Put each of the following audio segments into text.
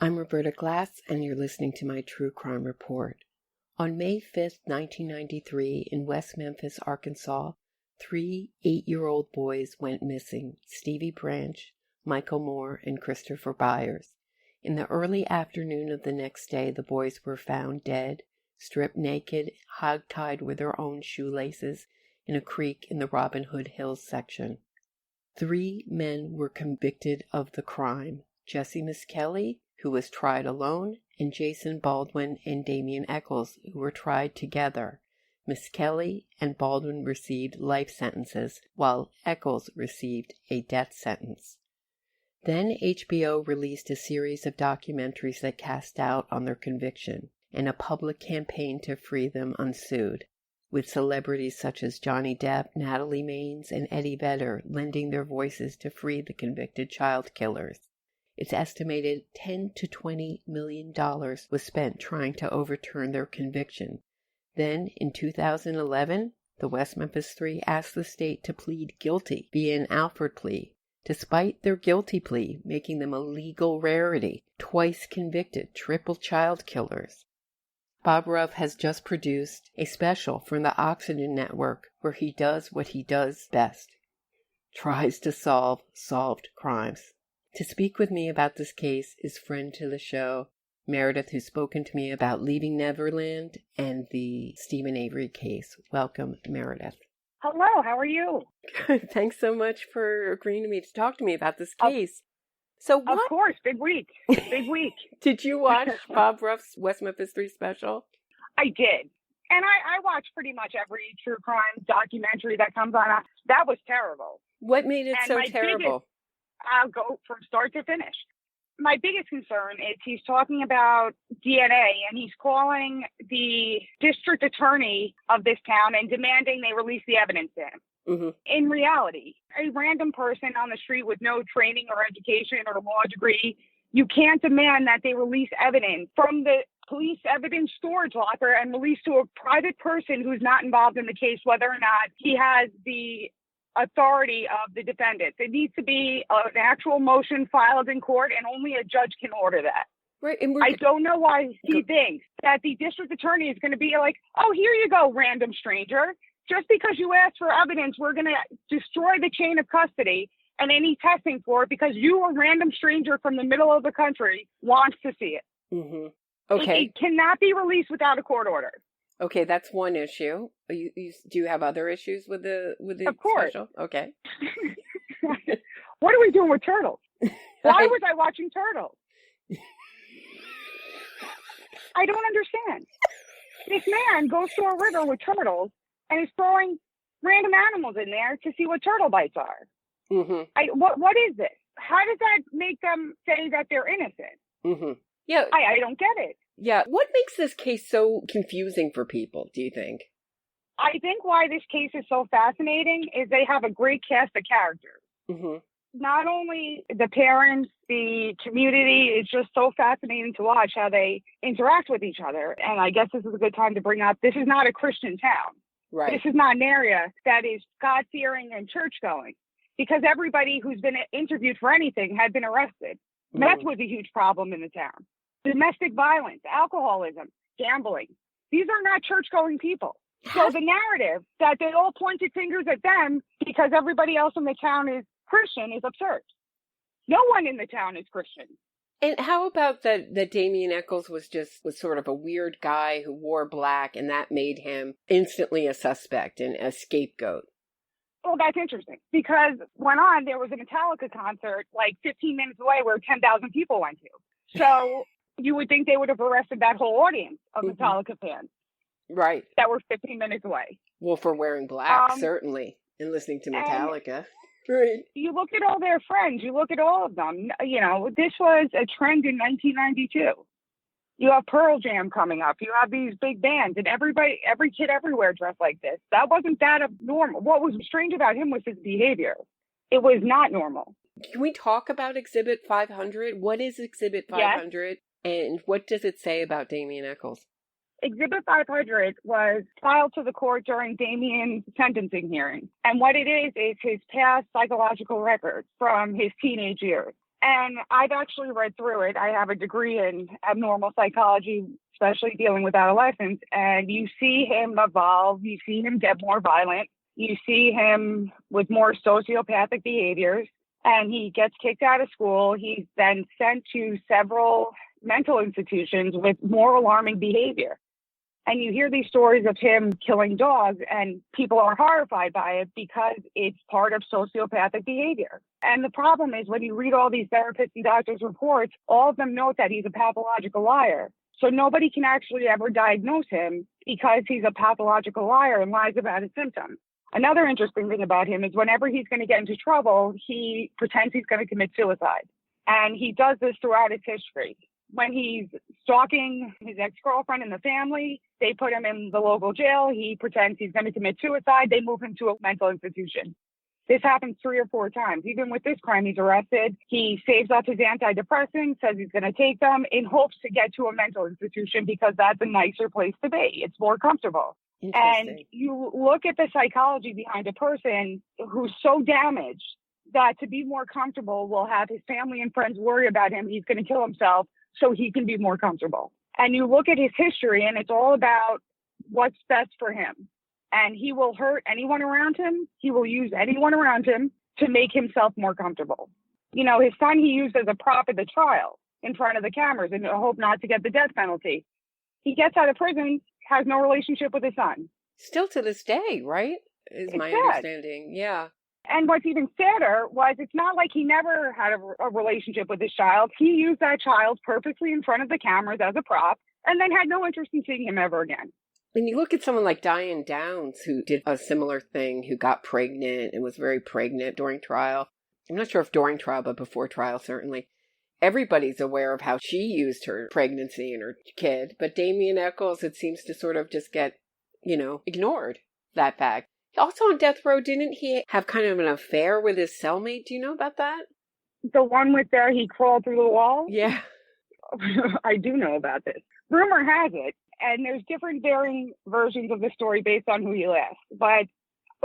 I'm Roberta Glass, and you're listening to my True Crime Report. On May 5th, 1993, in West Memphis, Arkansas, 3 8-year-old boys went missing: Stevie Branch, Michael Moore, and Christopher Byers. In the early afternoon of the next day, the boys were found dead, stripped naked, hog-tied with their own shoelaces, in a creek in the Robin Hood Hills section. 3 men were convicted of the crime: Jesse Miskelly, who was tried alone, and Jason Baldwin and Damian Eccles, who were tried together. Miskelly and Baldwin received life sentences, while Eccles received a death sentence. Then HBO released a series of documentaries that cast doubt on their conviction, and a public campaign to free them unsued, with celebrities such as Johnny Depp, Natalie Maines, and Eddie Vedder lending their voices to free the convicted child killers. It's estimated $10 to $20 million was spent trying to overturn their conviction. Then, in 2011, the West Memphis Three asked the state to plead guilty via an Alford plea, despite their guilty plea making them a legal rarity, twice convicted triple child killers. Bob Ruff has just produced a special from the Oxygen Network where he does what he does best: tries to solve solved crimes. To speak with me about this case is friend to the show, Meredith, who's spoken to me about Leaving Neverland and the Stephen Avery case. Welcome, Meredith. Hello, how are you? Good. Thanks so much for agreeing to talk to me about this case. Of course, big week. Big week. Did you watch Bob Ruff's West Memphis 3 special? I did. And I watch pretty much every true crime documentary that comes on. That was terrible. What made it so terrible? I'll go from start to finish. My biggest concern is he's talking about DNA, and he's calling the district attorney of this town and demanding they release the evidence to him. Mm-hmm. In reality, a random person on the street with no training or education or law degree, you can't demand that they release evidence from the police evidence storage locker and release to a private person who's not involved in the case, whether or not he has the authority of the defendants. It needs to be an actual motion filed in court, and only a judge can order that. Right. And I don't know why he thinks that the district attorney is going to be like, oh, here you go, random stranger. Just because you asked for evidence, we're going to destroy the chain of custody and any testing for it because you, a random stranger from the middle of the country, wants to see it. Mm-hmm. Okay. It cannot be released without a court order. Okay, that's one issue. Do you have other issues with the of course. Special? Okay. What are we doing with turtles? Why was I watching turtles? I don't understand. This man goes to a river with turtles and is throwing random animals in there to see what turtle bites are. Mm-hmm. What is this? How does that make them say that they're innocent? Mm-hmm. Yeah. I don't get it. Yeah. What makes this case so confusing for people, do you think? I think why this case is so fascinating is they have a great cast of characters. Mm-hmm. Not only the parents, the community, it's just so fascinating to watch how they interact with each other. And I guess this is a good time to bring up, this is not a Christian town. Right. This is not an area that is God-fearing and church-going, because everybody who's been interviewed for anything had been arrested. Mm-hmm. Meth was a huge problem in the town. Domestic violence, alcoholism, gambling. These are not church-going people. So the narrative that they all pointed fingers at them because everybody else in the town is Christian is absurd. No one in the town is Christian. And how about that Damian Eccles was sort of a weird guy who wore black, and that made him instantly a suspect and a scapegoat? Well, that's interesting because there was a Metallica concert like 15 minutes away where 10,000 people went to. So you would think they would have arrested that whole audience of Metallica fans. Right. That were 15 minutes away. Well, for wearing black, certainly, and listening to Metallica. Right. You look at all their friends, you look at all of them. You know, this was a trend in 1992. You have Pearl Jam coming up. You have these big bands, and every kid everywhere dressed like this. That wasn't that abnormal. What was strange about him was his behavior. It was not normal. Can we talk about Exhibit 500? What is Exhibit 500, and what does it say about Damian Eccles? Exhibit 500 was filed to the court during Damian's sentencing hearing. And what it is his past psychological records from his teenage years. And I've actually read through it. I have a degree in abnormal psychology, especially dealing with adolescents. And you see him evolve. You see him get more violent. You see him with more sociopathic behaviors. And he gets kicked out of school. He's then sent to several mental institutions with more alarming behavior. And you hear these stories of him killing dogs, and people are horrified by it because it's part of sociopathic behavior. And the problem is when you read all these therapists and doctors' reports, all of them note that he's a pathological liar. So nobody can actually ever diagnose him because he's a pathological liar and lies about his symptoms. Another interesting thing about him is whenever he's going to get into trouble, he pretends he's going to commit suicide. And he does this throughout his history. When he's stalking his ex-girlfriend and the family, they put him in the local jail. He pretends he's going to commit suicide. They move him to a mental institution. This happens 3 or 4 times. Even with this crime, he's arrested. He saves up his antidepressants, says he's going to take them in hopes to get to a mental institution because that's a nicer place to be. It's more comfortable. And you look at the psychology behind a person who's so damaged that to be more comfortable will have his family and friends worry about him. He's going to kill himself so he can be more comfortable. And you look at his history and it's all about what's best for him. And he will hurt anyone around him. He will use anyone around him to make himself more comfortable. You know, his son he used as a prop at the trial in front of the cameras in hope not to get the death penalty. He gets out of prison, has no relationship with his son. Still to this day, right? Is my understanding. Yeah. And what's even sadder was it's not like he never had a relationship with his child. He used that child purposely in front of the cameras as a prop and then had no interest in seeing him ever again. And you look at someone like Diane Downs, who did a similar thing, who got pregnant and was very pregnant during trial. I'm not sure if during trial, but before trial, certainly. Everybody's aware of how she used her pregnancy and her kid. But Damien Echols, it seems to sort of just get, ignored that fact. Also on death row, didn't he have kind of an affair with his cellmate? Do you know about that? The one with he crawled through the wall? Yeah. I do know about this. Rumor has it, and there's different varying versions of the story based on who you ask. But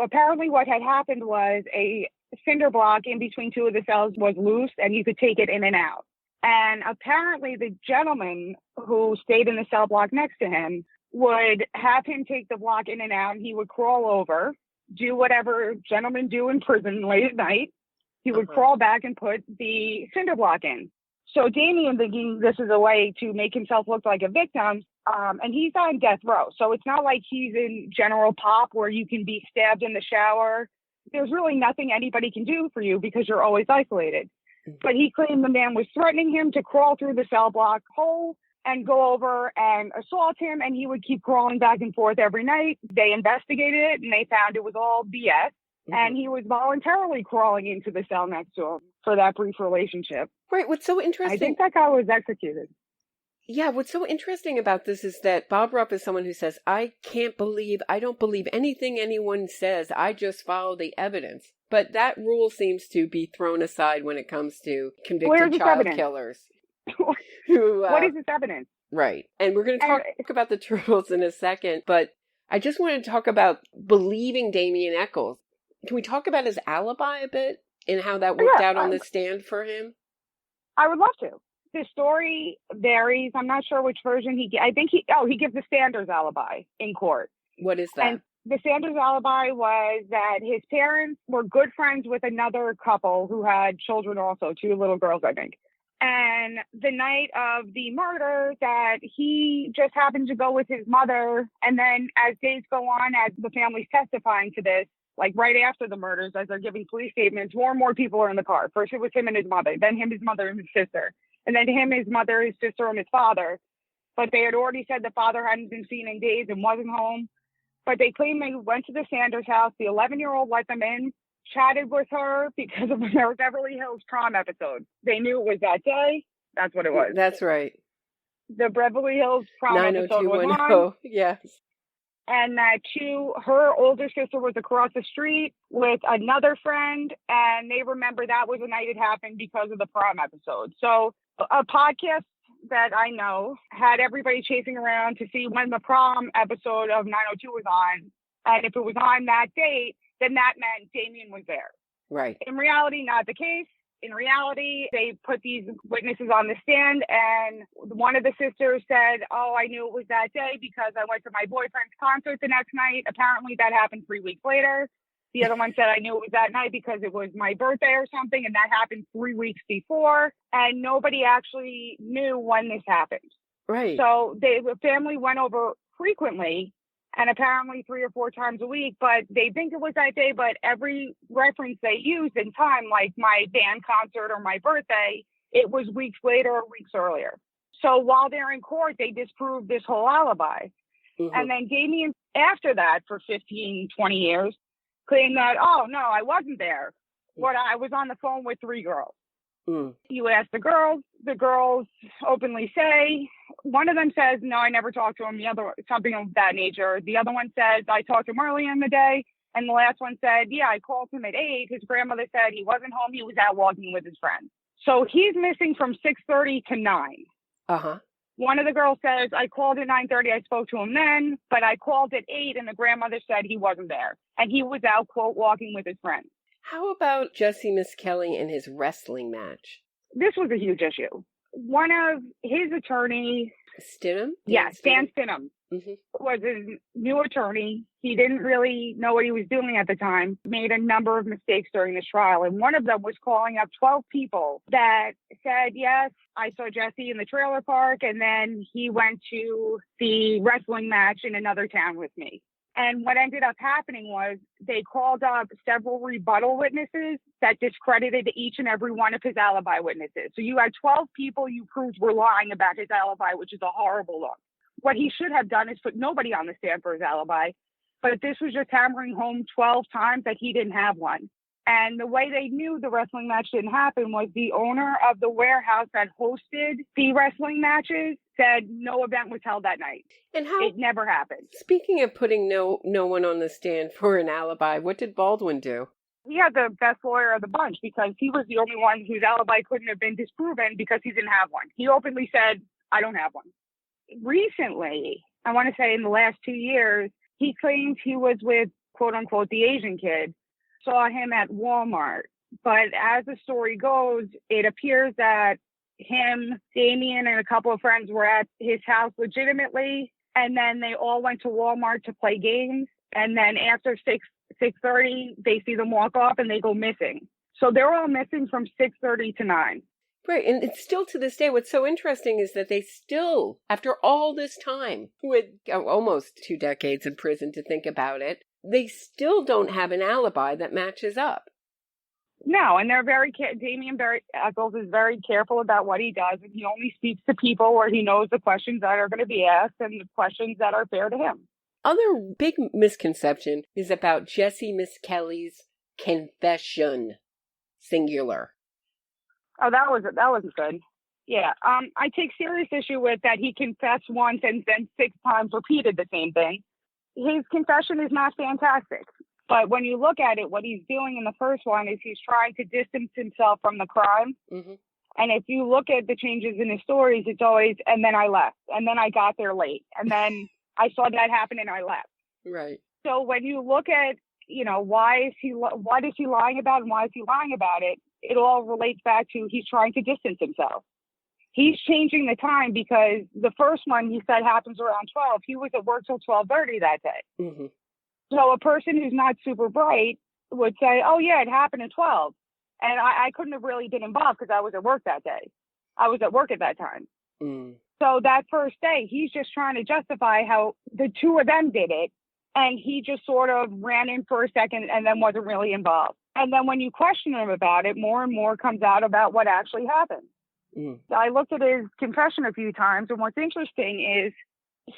apparently what had happened was a cinder block in between 2 of the cells was loose, and you could take it in and out. And apparently the gentleman who stayed in the cell block next to him would have him take the block in and out. He would crawl over, do whatever gentlemen do in prison late at night. He would crawl back and put the cinder block in. So Damien, thinking this is a way to make himself look like a victim, and he's on death row. So it's not like he's in general pop where you can be stabbed in the shower. There's really nothing anybody can do for you because you're always isolated. But he claimed the man was threatening him to crawl through the cell block hole and go over and assault him, and he would keep crawling back and forth every night. They investigated it, and they found it was all BS, and he was voluntarily crawling into the cell next to him for that brief relationship. Right, what's so interesting... I think that guy was executed. Yeah, what's so interesting about this is that Bob Ruff is someone who says, I don't believe anything anyone says, I just follow the evidence. But that rule seems to be thrown aside when it comes to convicted child killers. What is this evidence? Right. And we're going to talk about the Turtles in a second, but I just want to talk about believing Damien Echols. Can we talk about his alibi a bit and how that worked out on the stand for him? I would love to. The story varies. I'm not sure which version he gives the Sanders alibi in court. What is that? And the Sanders alibi was that his parents were good friends with another couple who had children also, 2 little girls, I think. And the night of the murder, that he just happened to go with his mother. And then as days go on, as the family's testifying to this, like right after the murders, as they're giving police statements, more and more people are in the car. First it was him and his mother, then him, his mother, and his sister. And then him, his mother, his sister, and his father. But they had already said the father hadn't been seen in days and wasn't home. But they claimed they went to the Sanders house. The 11-year-old let them in, chatted with her because of their Beverly Hills prom episode. They knew it was that day. That's what it was. That's right. The Beverly Hills prom episode was on. Yes. And that her older sister was across the street with another friend, and they remember that was the night it happened because of the prom episode. So a podcast that I know had everybody chasing around to see when the prom episode of 902 was on. And if it was on that date, then that meant Damien was there. Right. In reality, not the case. In reality, they put these witnesses on the stand, and one of the sisters said, oh, I knew it was that day because I went to my boyfriend's concert the next night. Apparently, that happened 3 weeks later. The other one said, I knew it was that night because it was my birthday or something, and that happened 3 weeks before, and nobody actually knew when this happened. Right. So the family went over frequently, and apparently 3 or 4 times a week, but they think it was that day, but every reference they used in time, like my band concert or my birthday, it was weeks later or weeks earlier. So while they're in court, they disproved this whole alibi. Mm-hmm. And then Damien, after that, for 15, 20 years, claimed that, oh, no, I wasn't there. What I was on the phone with 3 girls. Mm. You ask the girls openly say, one of them says, no, I never talked to him. The other, something of that nature. The other one says, I talked to him early in the day. And the last one said, yeah, I called him at 8. His grandmother said he wasn't home. He was out walking with his friends. So he's missing from 6:30 to 9. Uh-huh. One of the girls says, I called at 9:30. I spoke to him then, but I called at 8 and the grandmother said he wasn't there. And he was out, quote, walking with his friends. How about Jesse Miskelly and his wrestling match? This was a huge issue. One of his attorneys... Stidham? Yes, Dan Stidham was his new attorney. He didn't really know what he was doing at the time, made a number of mistakes during this trial. And one of them was calling up 12 people that said, yes, I saw Jesse in the trailer park, and then he went to the wrestling match in another town with me. And what ended up happening was they called up several rebuttal witnesses that discredited each and every one of his alibi witnesses. So you had 12 people you proved were lying about his alibi, which is a horrible look. What he should have done is put nobody on the stand for his alibi. But this was just hammering home 12 times that he didn't have one. And the way they knew the wrestling match didn't happen was the owner of the warehouse that hosted the wrestling matches said no event was held that night. And how it never happened. Speaking of putting no one on the stand for an alibi, what did Baldwin do? He had the best lawyer of the bunch because he was the only one whose alibi couldn't have been disproven because he didn't have one. He openly said, I don't have one. Recently, I want to say in the last 2 years, he claims he was with, quote unquote, the Asian kid. Saw him at Walmart. But as the story goes, it appears that him, Damien, and a couple of friends were at his house legitimately, and then they all went to Walmart to play games, and then after 6:30, they see them walk off and they go missing. So they're all missing from 6:30 to 9. Right, and it's still to this day, what's so interesting is that they still, after all this time, with almost 2 decades in prison to think about it, they still don't have an alibi that matches up. No, and they're Damien Eccles is very careful about what he does, and he only speaks to people where he knows the questions that are going to be asked and the questions that are fair to him. Other big misconception is about Jesse Miskelly's confession, singular. Oh, that was good. Yeah, I take serious issue with that he confessed once and then 6 times repeated the same thing. His confession is not fantastic. But when you look at it, what he's doing in the first one is he's trying to distance himself from the crime. Mm-hmm. And if you look at the changes in his stories, it's always, and then I left, and then I got there late, and then I saw that happen and I left. Right. So when you look at, what is he lying about and why is he lying about it, it all relates back to he's trying to distance himself. He's changing the time because the first one he said happens around 12. He was at work till 12:30 that day. Mm-hmm. So a person who's not super bright would say, oh, yeah, it happened at 12. And I couldn't have really been involved because I was at work that day. I was at work at that time. Mm. So that first day, he's just trying to justify how the two of them did it. And he just sort of ran in for a second and then wasn't really involved. And then when you question him about it, more and more comes out about what actually happened. Mm. I looked at his confession a few times. And what's interesting is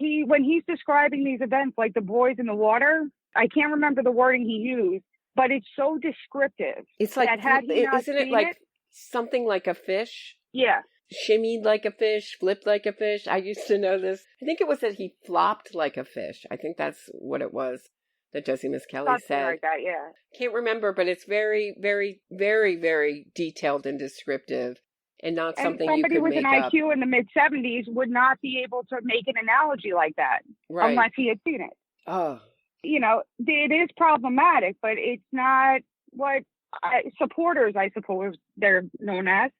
when he's describing these events like the boys in the water, I can't remember the wording he used, but it's so descriptive. It's like, isn't it like something like a fish? Yeah. Shimmied like a fish, flipped like a fish. I used to know this. I think it was that he flopped like a fish. I think that's what it was that Jesse Miskelly said. Like that, yeah. Can't remember, but it's very, very, very, very detailed and descriptive. And not something you could make up. Somebody with an IQ in the mid-70s would not be able to make an analogy like that unless he had seen it. Oh. It is problematic, but it's not what supporters, I suppose they're known as,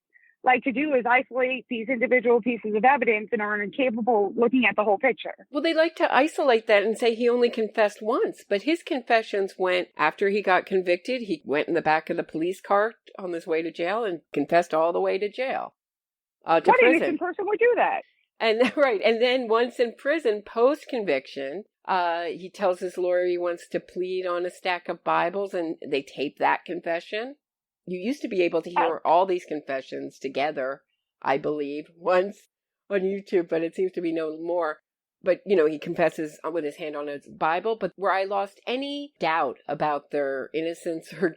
like to do is isolate these individual pieces of evidence and are incapable of looking at the whole picture. Well, they like to isolate that and say he only confessed once, but his confessions went after he got convicted. He went in the back of the police car on his way to jail and confessed all the way to jail. To what prison. Innocent person would do that? And right, and then once in prison, post-conviction, he tells his lawyer he wants to plead on a stack of Bibles, and they tape that confession. You used to be able to hear all these confessions together, I believe, once on YouTube, but it seems to be no more. But, he confesses with his hand on his Bible. But where I lost any doubt about their innocence or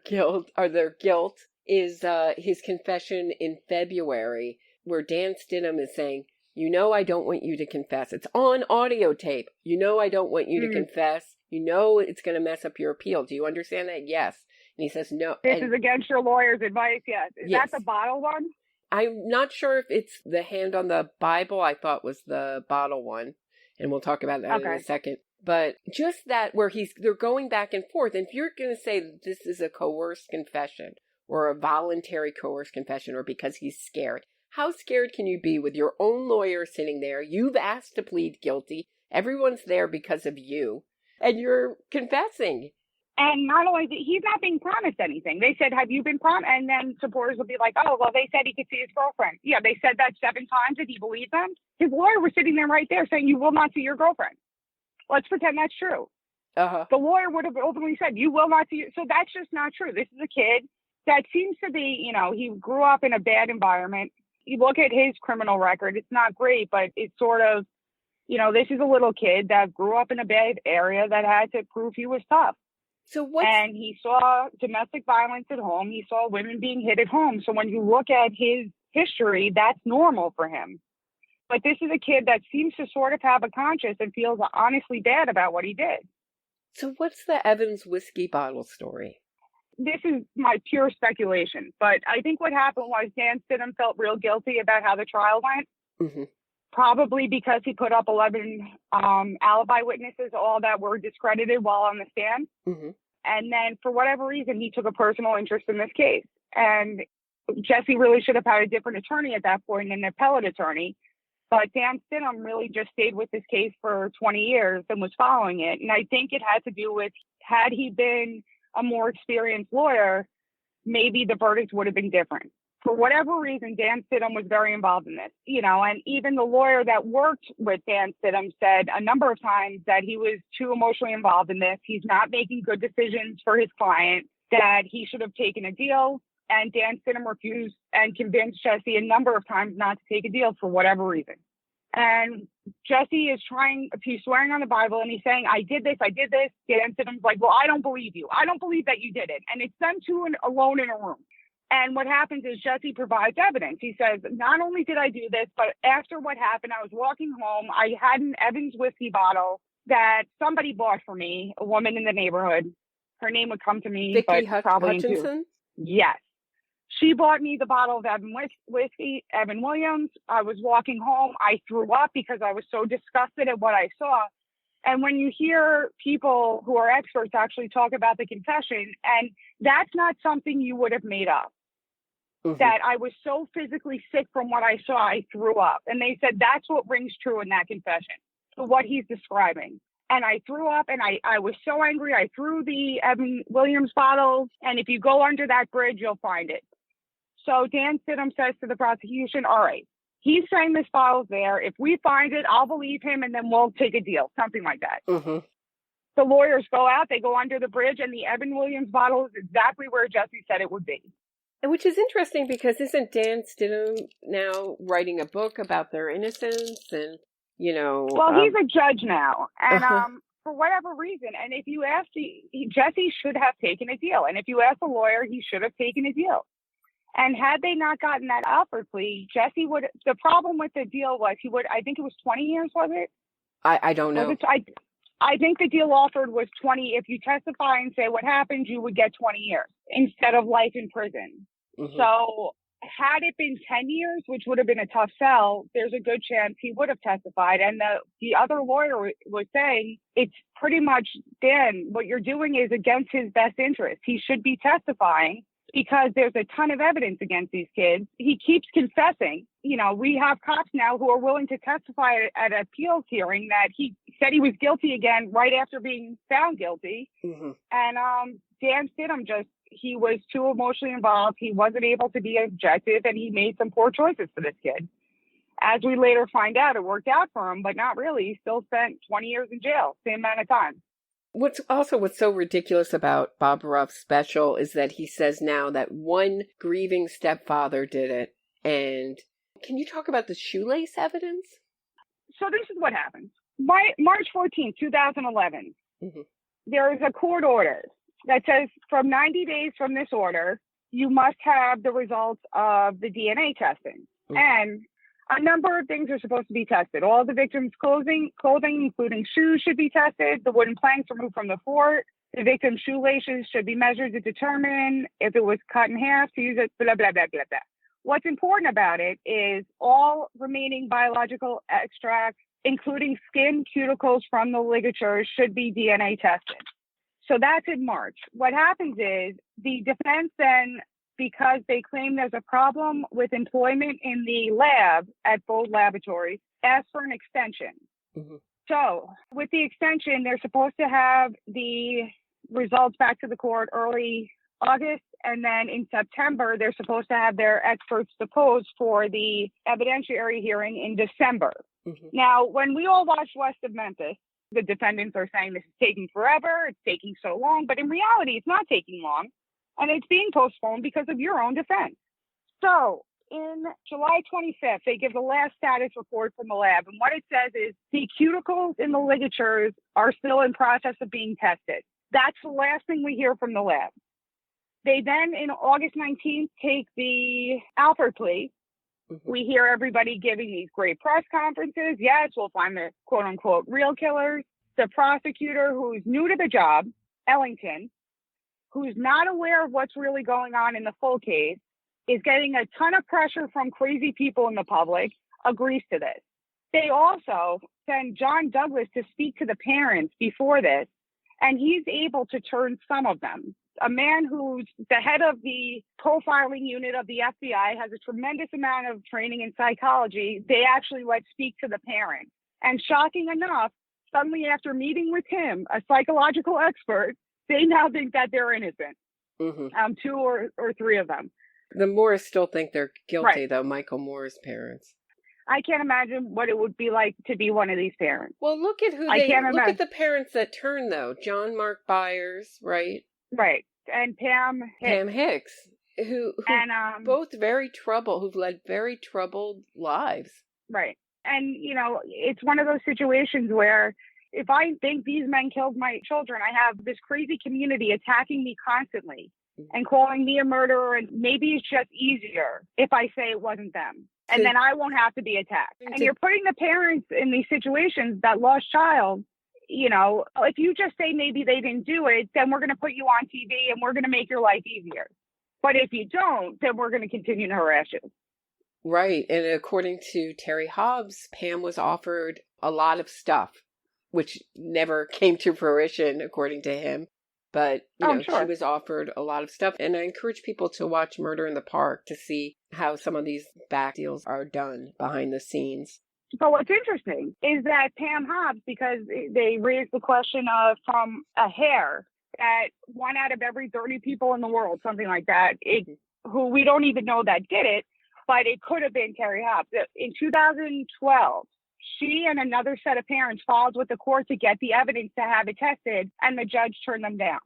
their guilt is his confession in February, where Dan Stidham is saying, I don't want you to confess. It's on audio tape. I don't want you to confess. It's going to mess up your appeal. Do you understand that? Yes. And he says, no. This is against your lawyer's advice, yes. Is that the bottle one? I'm not sure if it's the hand on the Bible. I thought was the bottle one. And we'll talk about that in a second. But just that where they're going back and forth. And if you're going to say that this is a coerced confession or a voluntary coerced confession or because he's scared, how scared can you be with your own lawyer sitting there? You've asked to plead guilty. Everyone's there because of you. And you're confessing. And not only that, he's not being promised anything. They said, have you been promised? And then supporters will be like, oh, well, they said he could see his girlfriend. Yeah, they said that 7 times. Did he believe them? His lawyer was sitting there right there saying, you will not see your girlfriend. Let's pretend that's true. The lawyer would have openly said, you will not see. So that's just not true. This is a kid that seems to be, he grew up in a bad environment. You look at his criminal record, it's not great, but it's sort of, this is a little kid that grew up in a bad area that had to prove he was tough. And he saw domestic violence at home. He saw women being hit at home. So when you look at his history, that's normal for him. But this is a kid that seems to sort of have a conscience and feels honestly bad about what he did. So what's the Evans whiskey bottle story? This is my pure speculation, but I think what happened was Dan Stidham felt real guilty about how the trial went. Mm-hmm. Probably because he put up 11 alibi witnesses, all that were discredited while on the stand. Mm-hmm. And then for whatever reason, he took a personal interest in this case. And Jesse really should have had a different attorney at that point, an appellate attorney. But Dan Stidham really just stayed with this case for 20 years and was following it. And I think it had to do with, had he been a more experienced lawyer, maybe the verdict would have been different. For whatever reason, Dan Stidham was very involved in this, and even the lawyer that worked with Dan Stidham said a number of times that he was too emotionally involved in this. He's not making good decisions for his client, that he should have taken a deal. And Dan Stidham refused and convinced Jesse a number of times not to take a deal for whatever reason. And Jesse is he's swearing on the Bible and he's saying, I did this. Dan Stidham's like, well, I don't believe you. I don't believe that you did it. And it's them two alone in a room. And what happens is Jesse provides evidence. He says, not only did I do this, but after what happened, I was walking home. I had an Evans whiskey bottle that somebody bought for me, a woman in the neighborhood. Her name would come to me. Vicky Hutchinson? Yes. She bought me the bottle of Evan whiskey, Evan Williams. I was walking home. I threw up because I was so disgusted at what I saw. And when you hear people who are experts actually talk about the confession, and that's not something you would have made up. Mm-hmm. That I was so physically sick from what I saw, I threw up. And they said that's what rings true in that confession, to what he's describing. And I threw up and I was so angry. I threw the Evan Williams bottle. And if you go under that bridge, you'll find it. So Dan Stidham says to the prosecution, all right, he's saying this bottle's there. If we find it, I'll believe him and then we'll take a deal, something like that. Mm-hmm. The lawyers go out, they go under the bridge, and the Evan Williams bottle is exactly where Jesse said it would be. Which is interesting because isn't Dan Stidham now writing a book about their innocence and, Well, he's a judge now. And for whatever reason, and if you ask, Jesse should have taken a deal. And if you ask the lawyer, he should have taken a deal. And had they not gotten that offer plea, Jesse would, the problem with the deal was I think it was 20 years, was it? I don't know. I think the deal offered was 20. If you testify and say what happened, you would get 20 years instead of life in prison. Mm-hmm. So had it been 10 years, which would have been a tough sell, there's a good chance he would have testified. And the other lawyer was saying, it's pretty much, Dan, what you're doing is against his best interest. He should be testifying because there's a ton of evidence against these kids. He keeps confessing. You know, we have cops now who are willing to testify at an appeals hearing that he said he was guilty again right after being found guilty. Mm-hmm. And Dan Stidham he was too emotionally involved. He wasn't able to be objective, and he made some poor choices for this kid. As we later find out, it worked out for him, but not really. He still spent 20 years in jail, same amount of time. What's so ridiculous about Bob Ruff's special is that he says now that one grieving stepfather did it. And can you talk about the shoelace evidence? So this is what happens. By March 14, 2011, mm-hmm. there is a court order that says from 90 days from this order, you must have the results of the DNA testing. Mm-hmm. And a number of things are supposed to be tested. All the victims' clothing, including shoes, should be tested. The wooden planks removed from the fort. The victim's shoelaces should be measured to determine if it was cut in half to use it, blah, blah, blah, blah, blah. What's important about it is all remaining biological extracts, including skin, cuticles from the ligatures, should be DNA tested. So that's in March. What happens is the defense then, because they claim there's a problem with employment in the lab at both laboratories, asked for an extension. Mm-hmm. So with the extension, they're supposed to have the results back to the court early August, and then in September, they're supposed to have their experts deposed for the evidentiary hearing in December. Mm-hmm. Now, when we all watched West of Memphis, the defendants are saying this is taking forever, it's taking so long, but in reality, it's not taking long. And it's being postponed because of your own defense. So in July 25th, they give the last status report from the lab. And what it says is the cuticles in the ligatures are still in process of being tested. That's the last thing we hear from the lab. They then, in August 19th, take the Alford plea. Mm-hmm. We hear everybody giving these great press conferences. Yes, we'll find the quote unquote real killers. The prosecutor, who's new to the job, Ellington, who's not aware of what's really going on in the full case, is getting a ton of pressure from crazy people in the public, agrees to this. They also send John Douglas to speak to the parents before this, and he's able to turn some of them. A man who's the head of the profiling unit of the FBI, has a tremendous amount of training in psychology. They actually let speak to the parents. And shocking enough, suddenly after meeting with him, a psychological expert, they now think that they're innocent. Mm-hmm. Two or three of them. The Moores still think they're guilty, right. Though, Michael Moore's parents. I can't imagine what it would be like to be one of these parents. Well, look at look at the parents that turn, though. John Mark Byers, right? Right. And Pam Hicks, who and, both who've led very troubled lives. Right. And, you know, it's one of those situations where if I think these men killed my children, I have this crazy community attacking me constantly and calling me a murderer. And maybe it's just easier if I say it wasn't them. And then I won't have to be attacked. And you're putting the parents in these situations, that lost child. You know, if you just say maybe they didn't do it, then we're going to put you on TV and we're going to make your life easier. But if you don't, then we're going to continue to harass you. Right. And according to Terry Hobbs, Pam was offered a lot of stuff, which never came to fruition, according to him. But, She was offered a lot of stuff. And I encourage people to watch Murder in the Park to see how some of these back deals are done behind the scenes. But what's interesting is that Pam Hobbs, because they raised the question of from a hair, that 1 out of every 30 people in the world, something like that, who we don't even know that did it, but it could have been Terry Hobbs. In 2012, she and another set of parents filed with the court to get the evidence to have it tested, and the judge turned them down.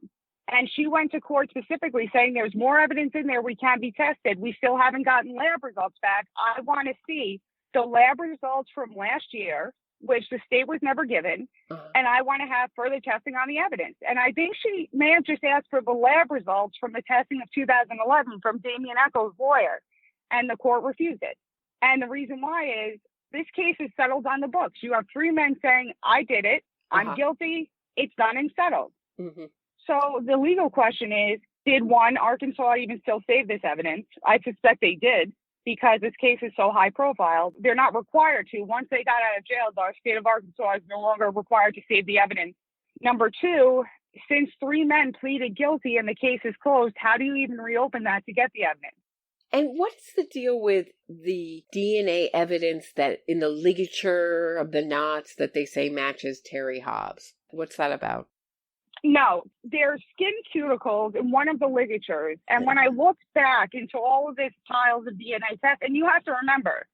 And she went to court specifically saying there's more evidence in there we can't be tested. We still haven't gotten lab results back. I want to see the lab results from last year, which the state was never given, and I want to have further testing on the evidence. And I think she may have just asked for the lab results from the testing of 2011 from Damien Echo's lawyer, and the court refused it. And the reason why is this case is settled on the books. You have 3 men saying, I did it, I'm guilty, it's done and settled. Mm-hmm. So the legal question is, did Arkansas even still save this evidence? I suspect they did, because this case is so high profile. They're not required to. Once they got out of jail, the state of Arkansas is no longer required to save the evidence. Number 2, since 3 men pleaded guilty and the case is closed, how do you even reopen that to get the evidence? And what's the deal with the DNA evidence that in the ligature of the knots that they say matches Terry Hobbs? What's that about? No, there's skin cuticles in one of the ligatures. And when I looked back into all of these piles of DNA tests, and you have to remember,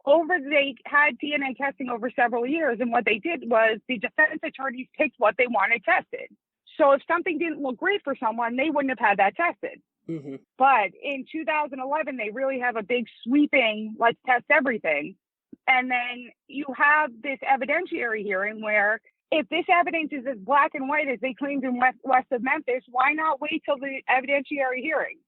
they had DNA testing over several years, and what they did was the defense attorneys picked what they wanted tested. So if something didn't look great for someone, they wouldn't have had that tested. Mm-hmm. But in 2011, they really have a big sweeping, let's test everything. And then you have this evidentiary hearing where if this evidence is as black and white as they claimed in west of Memphis, why not wait till the evidentiary hearing?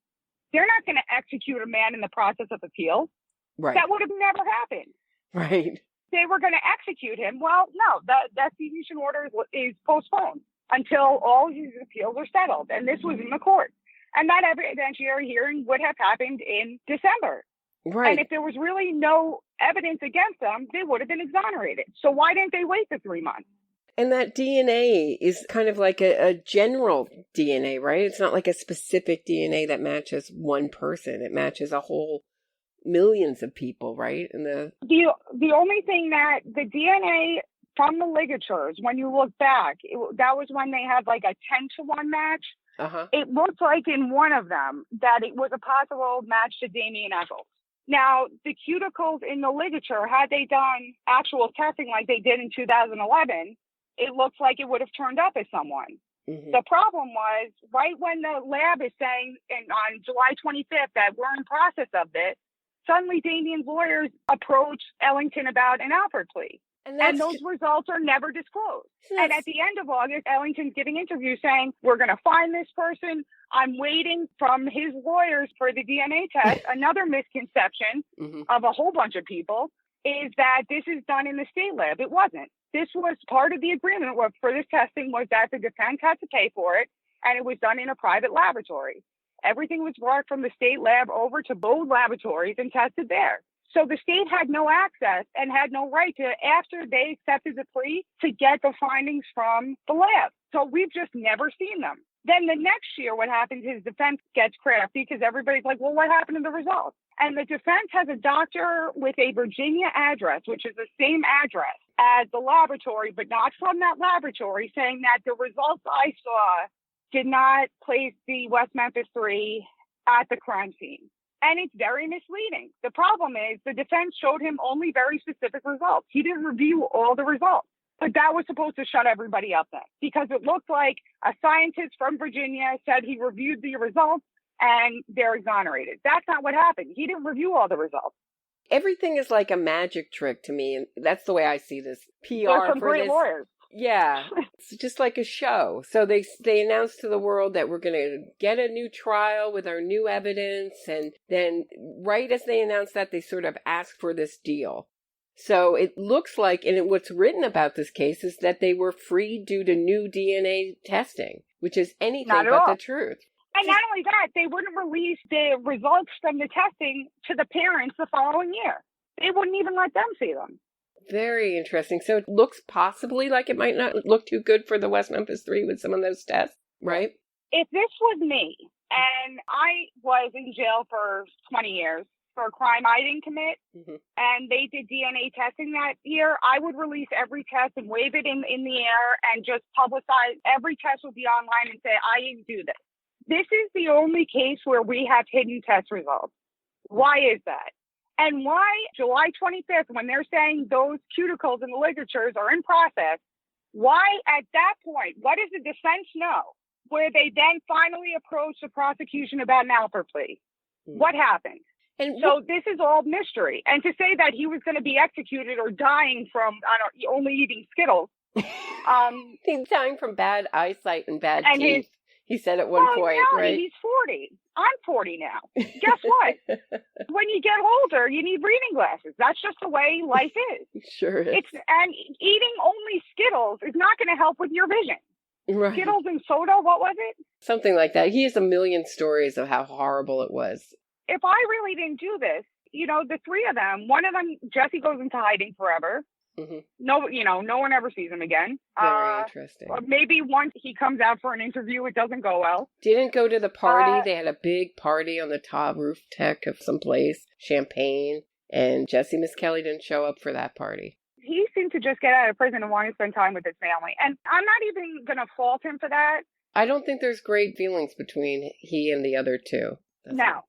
They're not going to execute a man in the process of appeal. Right. That would have never happened. Right. They were going to execute him. Well, no, that execution order is postponed until all his appeals are settled. And this was in the court. And that evidentiary hearing would have happened in December. Right. And if there was really no evidence against them, they would have been exonerated. So why didn't they wait the 3 months? And that DNA is kind of like a general DNA, right? It's not like a specific DNA that matches one person. It matches a whole millions of people, right? And the only thing that the DNA from the ligatures, when you look back, that was when they had like a 10-to-1 match. Uh-huh. It looked like in one of them that it was a possible match to Damien Echols. Now, the cuticles in the ligature, had they done actual testing like they did in 2011, it looks like it would have turned up as someone. Mm-hmm. The problem was, right when the lab is saying on July 25th that we're in process of this, suddenly Damien's lawyers approach Ellington about an Alford plea. And those results are never disclosed. And at the end of August, Ellington's giving interviews saying, we're going to find this person. I'm waiting from his lawyers for the DNA test. Another misconception of a whole bunch of people is that this is done in the state lab. It wasn't. This was part of the agreement for this testing was that the defense had to pay for it, and it was done in a private laboratory. Everything was brought from the state lab over to both laboratories and tested there. So the state had no access and had no right to, after they accepted the plea, to get the findings from the lab. So we've just never seen them. Then the next year, what happens is defense gets crafty because everybody's like, well, what happened to the results? And the defense has a doctor with a Virginia address, which is the same address as the laboratory, but not from that laboratory, saying that the results I saw did not place the West Memphis Three at the crime scene. And it's very misleading. The problem is the defense showed him only very specific results. He didn't review all the results. But that was supposed to shut everybody up then, because it looked like a scientist from Virginia said he reviewed the results and they're exonerated. That's not what happened. He didn't review all the results. Everything is like a magic trick to me, and that's the way I see this PR. There's some for great this. lawyers. Yeah, it's just like a show. So they announced to the world that we're going to get a new trial with our new evidence, and then right as they announced that, they sort of asked for this deal. So it looks like, and what's written about this case is that they were freed due to new DNA testing, which is anything but the truth. And not only that, they wouldn't release the results from the testing to the parents the following year. They wouldn't even let them see them. Very interesting. So it looks possibly like it might not look too good for the West Memphis Three with some of those tests, right? If this was me, and I was in jail for 20 years for a crime I didn't commit, and they did DNA testing that year, I would release every test and wave it in the air and just publicize. Every test would be online and say, I didn't do this. This is the only case where we have hidden test results. Why is that? And why July 25th, when they're saying those cuticles and the ligatures are in process, why at that point, what does the defense know? Where they then finally approach the prosecution about an Alford plea. What happened? And so this is all mystery. And to say that he was going to be executed or dying from only eating Skittles. He's dying from bad eyesight and bad teeth. He said at one point, right? He's 40. I'm 40 now. Guess what? When you get older, you need reading glasses. That's just the way life is. Sure is. And eating only Skittles is not going to help with your vision. Right. Skittles and soda, what was it? Something like that. He has a million stories of how horrible it was. If I really didn't do this, the three of them, one of them, Jesse goes into hiding forever. Mm-hmm. No, no one ever sees him again. Very interesting. Or maybe once he comes out for an interview, it doesn't go well. Didn't go to the party. They had a big party on the top roof deck of some place, champagne, and Jesse Misskelley didn't show up for that party. He seemed to just get out of prison and want to spend time with his family. And I'm not even going to fault him for that. I don't think there's great feelings between he and the other two. No.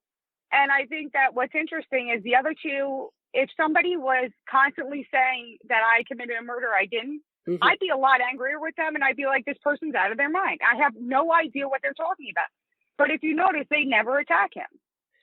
And I think that what's interesting is the other two, if somebody was constantly saying that I committed a murder, I didn't, I'd be a lot angrier with them, and I'd be like, this person's out of their mind. I have no idea what they're talking about. But if you notice, they never attack him.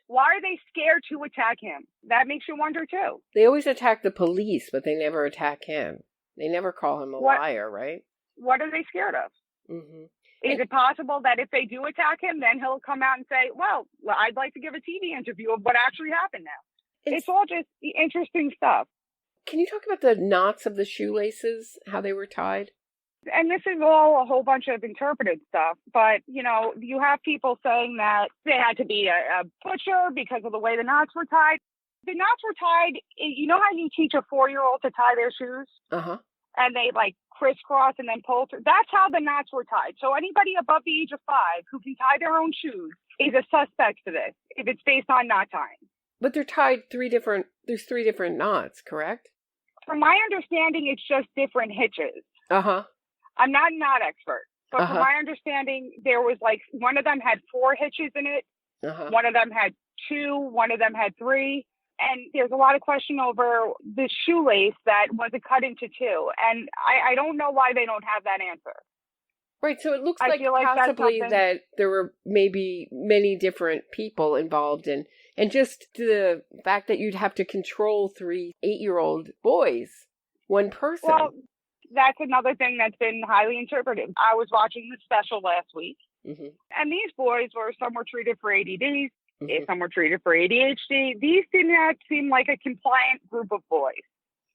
Why are they scared to attack him? That makes you wonder, too. They always attack the police, but they never attack him. They never call him a liar, right? What are they scared of? Mm-hmm. Is it possible that if they do attack him, then he'll come out and say, well, I'd like to give a TV interview of what actually happened now? It's all just interesting stuff. Can you talk about the knots of the shoelaces, how they were tied? And this is all a whole bunch of interpreted stuff. But, you have people saying that they had to be a butcher because of the way the knots were tied. The knots were tied. You know how you teach a 4-year-old to tie their shoes? Uh-huh. And they crisscross and then pull through. That's how the knots were tied. So anybody above the age of 5 who can tie their own shoes is a suspect to this, if it's based on knot tying. But they're tied there's 3 different knots, correct? From my understanding, it's just different hitches. Uh-huh. I'm not a knot expert, but from my understanding, there was one of them had 4 hitches in it. Uh-huh. One of them had 2, one of them had 3. And there's a lot of question over the shoelace that was cut into 2. And I don't know why they don't have that answer. Right, so it looks like possibly that there were maybe many different people involved in, and just the fact that you'd have to control 3 8-year-old boys, one person. Well, that's another thing that's been highly interpreted. I was watching the special last week, and these boys some were treated for ADD, some were treated for ADHD. These did not seem like a compliant group of boys.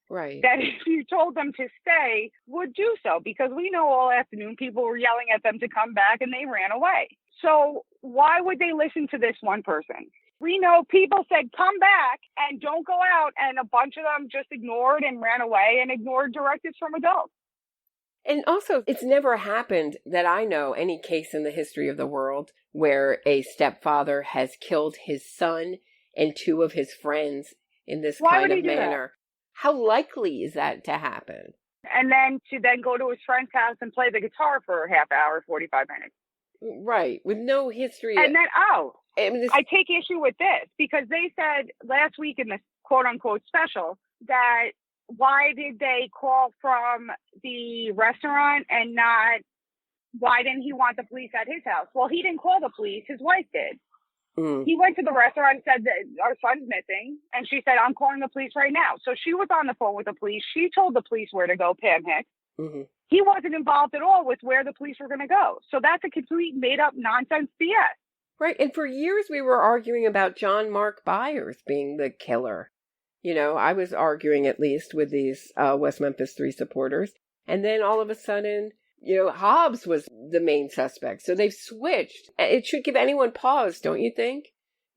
Right. That if you told them to stay, would do so, because we know all afternoon people were yelling at them to come back and they ran away. So why would they listen to this one person? We know people said, come back and don't go out. And a bunch of them just ignored and ran away and ignored directives from adults. And also, it's never happened that I know any case in the history of the world where a stepfather has killed his son and 2 of his friends in this kind of manner. How likely is that to happen? And then to go to his friend's house and play the guitar for a half hour, 45 minutes. Right, with no history. And then, I take issue with this, because they said last week in the quote-unquote special that why did they call from the restaurant and why didn't he want the police at his house? Well, he didn't call the police. His wife did. He went to the restaurant and said that our son's missing. And she said, I'm calling the police right now. So she was on the phone with the police. She told the police where to go, Pam Hicks. He wasn't involved at all with where the police were going to go. So that's a complete made-up nonsense BS. Right. And for years we were arguing about John Mark Byers being the killer. I was arguing at least with these West Memphis Three supporters. And then all of a sudden, Hobbs was the main suspect. So they've switched. It should give anyone pause, don't you think?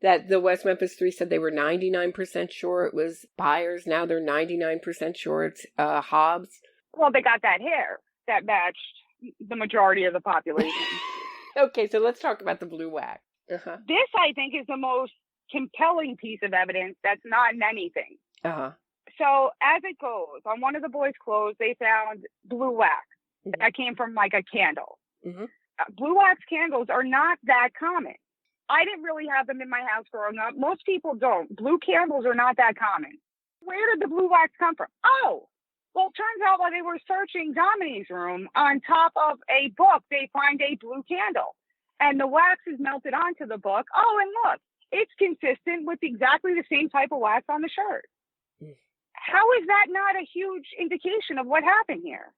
That the West Memphis Three said they were 99% sure it was Byers. Now they're 99% sure it's Hobbs. Well, they got that hair that matched the majority of the population. Okay, so let's talk about the blue wax. This, I think, is the most compelling piece of evidence that's not in anything. So as it goes, on one of the boys' clothes, they found blue wax. That came from a candle. Blue wax candles are not that common. I didn't really have them in my house growing up. Most people don't. Blue candles are not that common. Where did the blue wax come from? Oh, well, it turns out while they were searching Dominique's room, on top of a book, they find a blue candle. And the wax is melted onto the book. Oh, and look, it's consistent with exactly the same type of wax on the shirt. How is that not a huge indication of what happened here?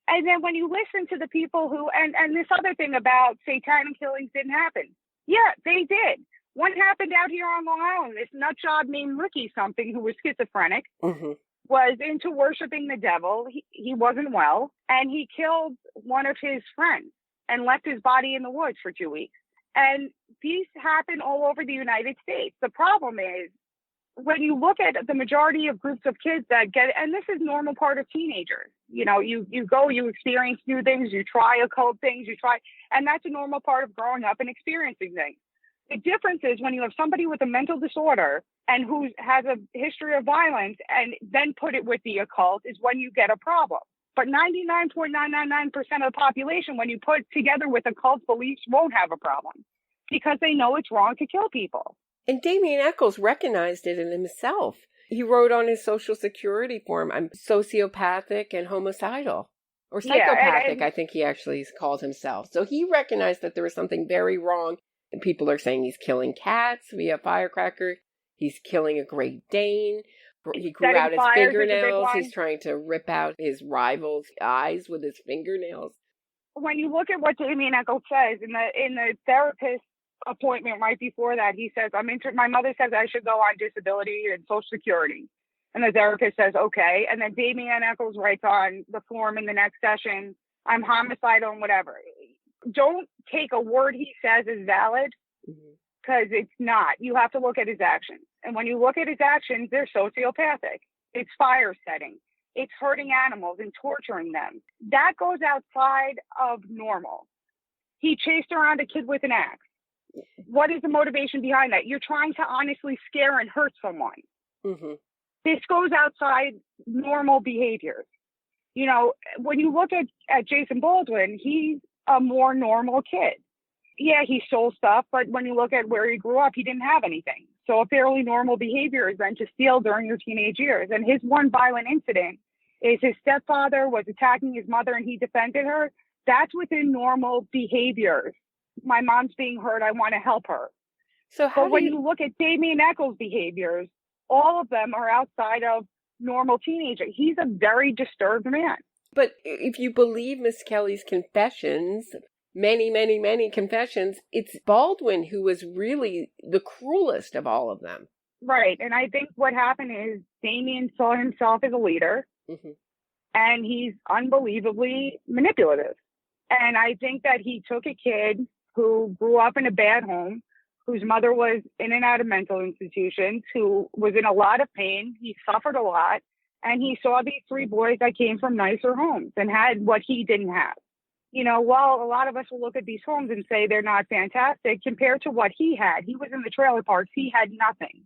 And then when you listen to the people who, and this other thing about satanic killings didn't happen. Yeah, they did. One happened out here on Long Island. This nut job named Ricky something, who was schizophrenic, was into worshiping the devil. He wasn't well, and he killed one of his friends and left his body in the woods for 2 weeks. And these happen all over the United States. The problem is when you look at the majority of groups of kids that get, and this is normal part of teenagers, you know, you go, you experience new things, you try occult things, and that's a normal part of growing up and experiencing things. The difference is when you have somebody with a mental disorder and who has a history of violence and then put it with the occult is when you get a problem. But 99.999% of the population, when you put together with occult beliefs, won't have a problem because they know it's wrong to kill people. And Damien Echols recognized it in himself. He wrote on his Social Security form, I'm sociopathic and homicidal. Or psychopathic, I think he actually called himself. So he recognized that there was something very wrong. And people are saying he's killing cats via firecracker. He's killing a Great Dane. He grew out his fingernails. He's trying to rip out his rival's eyes with his fingernails. When you look at what Damien Echols says in the therapist appointment right before that, he says, my mother says I should go on disability and Social Security. And the therapist says, okay. And then Damien Echols writes on the form in the next session, I'm homicidal and whatever. Don't take a word he says as valid because it's not. You have to look at his actions. And when you look at his actions, they're sociopathic. It's fire setting. It's hurting animals and torturing them. That goes outside of normal. He chased around a kid with an axe. What is the motivation behind that? You're trying to honestly scare and hurt someone. Mm-hmm. This goes outside normal behaviors. You know, when you look at Jason Baldwin, he's a more normal kid. Yeah, he stole stuff, but when you look at where he grew up, he didn't have anything. So a fairly normal behavior is then to steal during your teenage years. And his one violent incident is his stepfather was attacking his mother and he defended her. That's within normal behaviors. My mom's being hurt. I want to help her. But when you look at Damien Echols' behaviors, all of them are outside of normal teenager. He's a very disturbed man. But if you believe Miss Kelly's confessions, many confessions, it's Baldwin who was really the cruelest of all of them. Right. And I think what happened is Damien saw himself as a leader, and he's unbelievably manipulative. And I think that he took a kid who grew up in a bad home, whose mother was in and out of mental institutions, who was in a lot of pain. He suffered a lot. And he saw these three boys that came from nicer homes and had what he didn't have. You know, while a lot of us will look at these homes and say they're not fantastic, compared to what he had, he was in the trailer parks, he had nothing.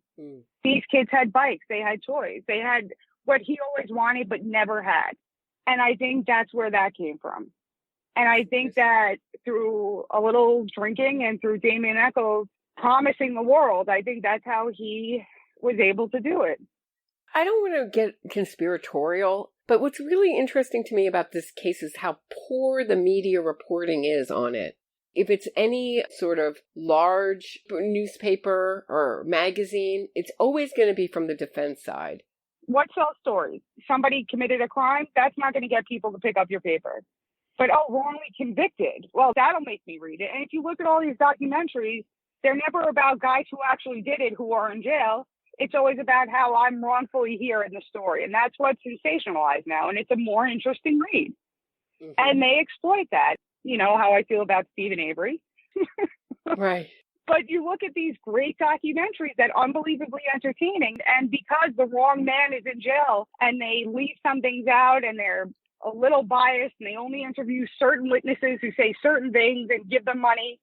These kids had bikes, they had toys, they had what he always wanted but never had. And I think that's where that came from. And I think that through a little drinking and through Damien Echols promising the world, I think that's how he was able to do it. I don't want to get conspiratorial, but what's really interesting to me about this case is how poor the media reporting is on it. If it's any sort of large newspaper or magazine, it's always going to be from the defense side. What sells stories? Somebody committed a crime? That's not going to get people to pick up your paper. But, wrongly convicted. Well, that'll make me read it. And if you look at all these documentaries, they're never about guys who actually did it who are in jail. It's always about how I'm wrongfully here in the story. And that's what's sensationalized now. And it's a more interesting read. And they exploit that. You know how I feel about Stephen Avery. Right. But you look at these great documentaries that are unbelievably entertaining. And because the wrong man is in jail and they leave some things out and they're a little biased and they only interview certain witnesses who say certain things and give them money,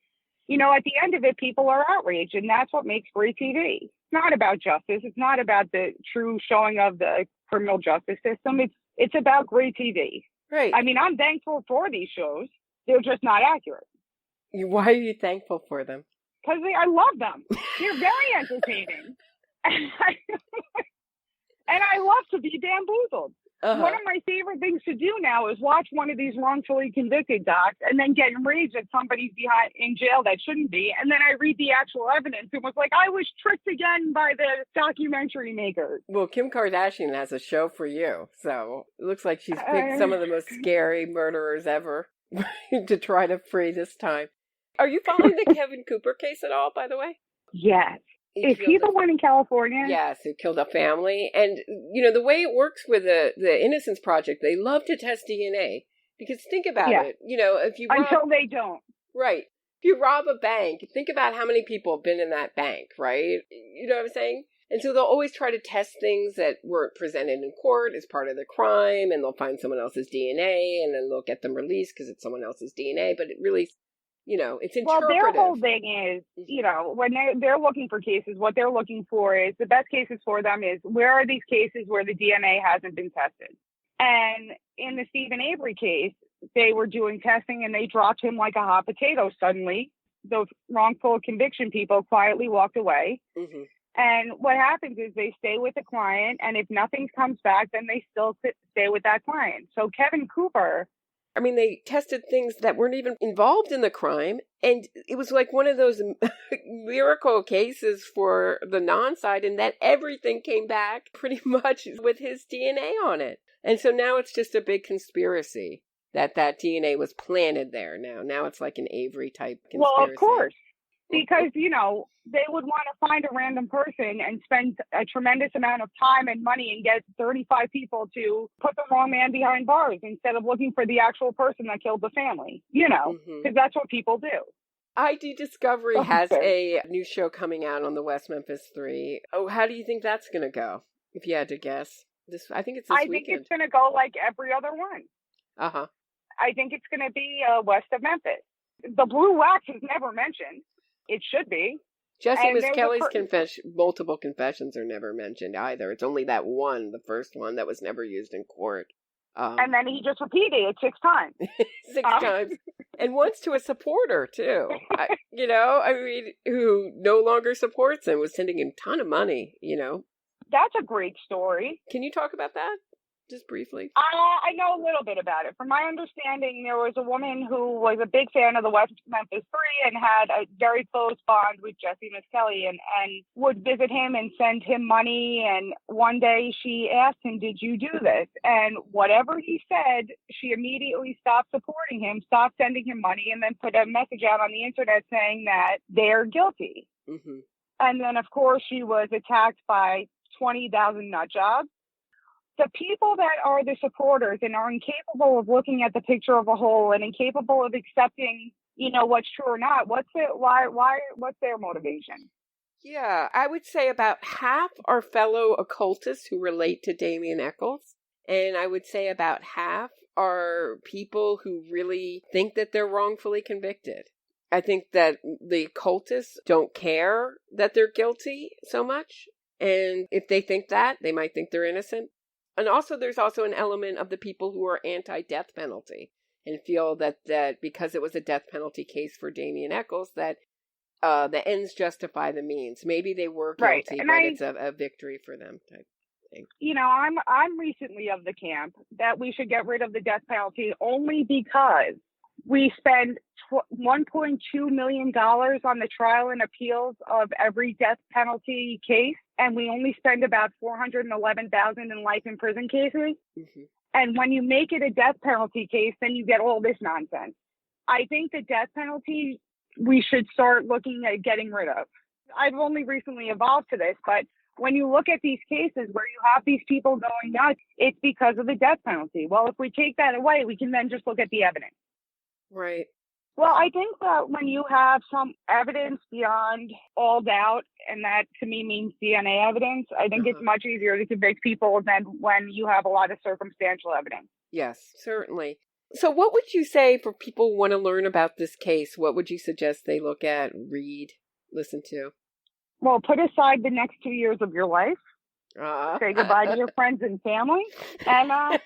you know, at the end of it, people are outraged. And that's what makes great TV. It's not about justice. It's not about the true showing of the criminal justice system. It's about great TV. Right. I mean, I'm thankful for these shows. They're just not accurate. Why are you thankful for them? Because I love them. They're very entertaining. And I love to be bamboozled. One of my favorite things to do now is watch one of these wrongfully convicted docs and then get enraged that somebody's in jail that shouldn't be. And then I read the actual evidence and was like, I was tricked again by the documentary makers. Well, Kim Kardashian has a show for you. So it looks like she's picked some of the most scary murderers ever to try to free this time. Are you following the Kevin Cooper case at all, by the way? Yes. Is he the one in California? Yes, who killed a family. And, you know, the way it works with the Innocence Project, they love to test DNA. Because think about it. You know, if you until they don't. Right. If you rob a bank, think about how many people have been in that bank, right? You know what I'm saying? And so they'll always try to test things that weren't presented in court as part of the crime, and they'll find someone else's DNA, and then they'll get them released because it's someone else's DNA, but it really, it's interpretive. Well, their whole thing is, when they're looking for cases, what they're looking for is, the best cases for them is, where are these cases where the DNA hasn't been tested? And in the Stephen Avery case, they were doing testing and they dropped him like a hot potato. Suddenly, those wrongful conviction people quietly walked away. Mm-hmm. And what happens is they stay with the client, and if nothing comes back, then they still stay with that client. So Kevin Cooper, they tested things that weren't even involved in the crime, and it was like one of those miracle cases for the non-side, in that everything came back pretty much with his DNA on it. And so now it's just a big conspiracy that DNA was planted there. Now it's like an Avery type conspiracy. Well, of course, because, they would want to find a random person and spend a tremendous amount of time and money and get 35 people to put the wrong man behind bars instead of looking for the actual person that killed the family, because that's what people do. ID Discovery has a new show coming out on the West Memphis Three. Oh, how do you think that's going to go, if you had to guess? I think it's this weekend. I think it's going to go like every other one. Uh-huh. I think it's going to be west of Memphis. The blue wax is never mentioned. It should be. Jesse Miss Kelly's multiple confessions are never mentioned either. It's only that one, the first one, that was never used in court. And then he just repeated it 6 times. 6 times. And once to a supporter, too. Who no longer supports him, was sending him a ton of money, That's a great story. Can you talk about that? Just briefly. I know a little bit about it. From my understanding, there was a woman who was a big fan of the West Memphis Three and had a very close bond with Jesse Miss Kelly and would visit him and send him money. And one day she asked him, "Did you do this?" And whatever he said, she immediately stopped supporting him, stopped sending him money, and then put a message out on the internet saying that they're guilty. Mm-hmm. And then, of course, she was attacked by 20,000 nut jobs. The people that are the supporters and are incapable of looking at the picture of a whole and incapable of accepting, what's true or not, what's their motivation? Yeah, I would say about half are fellow occultists who relate to Damien Echols. And I would say about half are people who really think that they're wrongfully convicted. I think that the occultists don't care that they're guilty so much. And if they think that, they might think they're innocent. And also, there's also an element of the people who are anti-death penalty and feel that because it was a death penalty case for Damien Echols, that the ends justify the means. Maybe they were guilty, right, but it's a victory for them type thing. I'm recently of the camp that we should get rid of the death penalty only because we spend $1.2 million on the trial and appeals of every death penalty case, and we only spend about $411,000 in life in prison cases. Mm-hmm. And when you make it a death penalty case, then you get all this nonsense. I think the death penalty we should start looking at getting rid of. I've only recently evolved to this, but when you look at these cases where you have these people going nuts, it's because of the death penalty. Well, if we take that away, we can then just look at the evidence. Right. Well, I think that when you have some evidence beyond all doubt, and that to me means DNA evidence, I think it's much easier to convict people than when you have a lot of circumstantial evidence. Yes, certainly. So what would you say for people who want to learn about this case? What would you suggest they look at, read, listen to? Well, put aside the next 2 years of your life. Say goodbye to your friends and family. And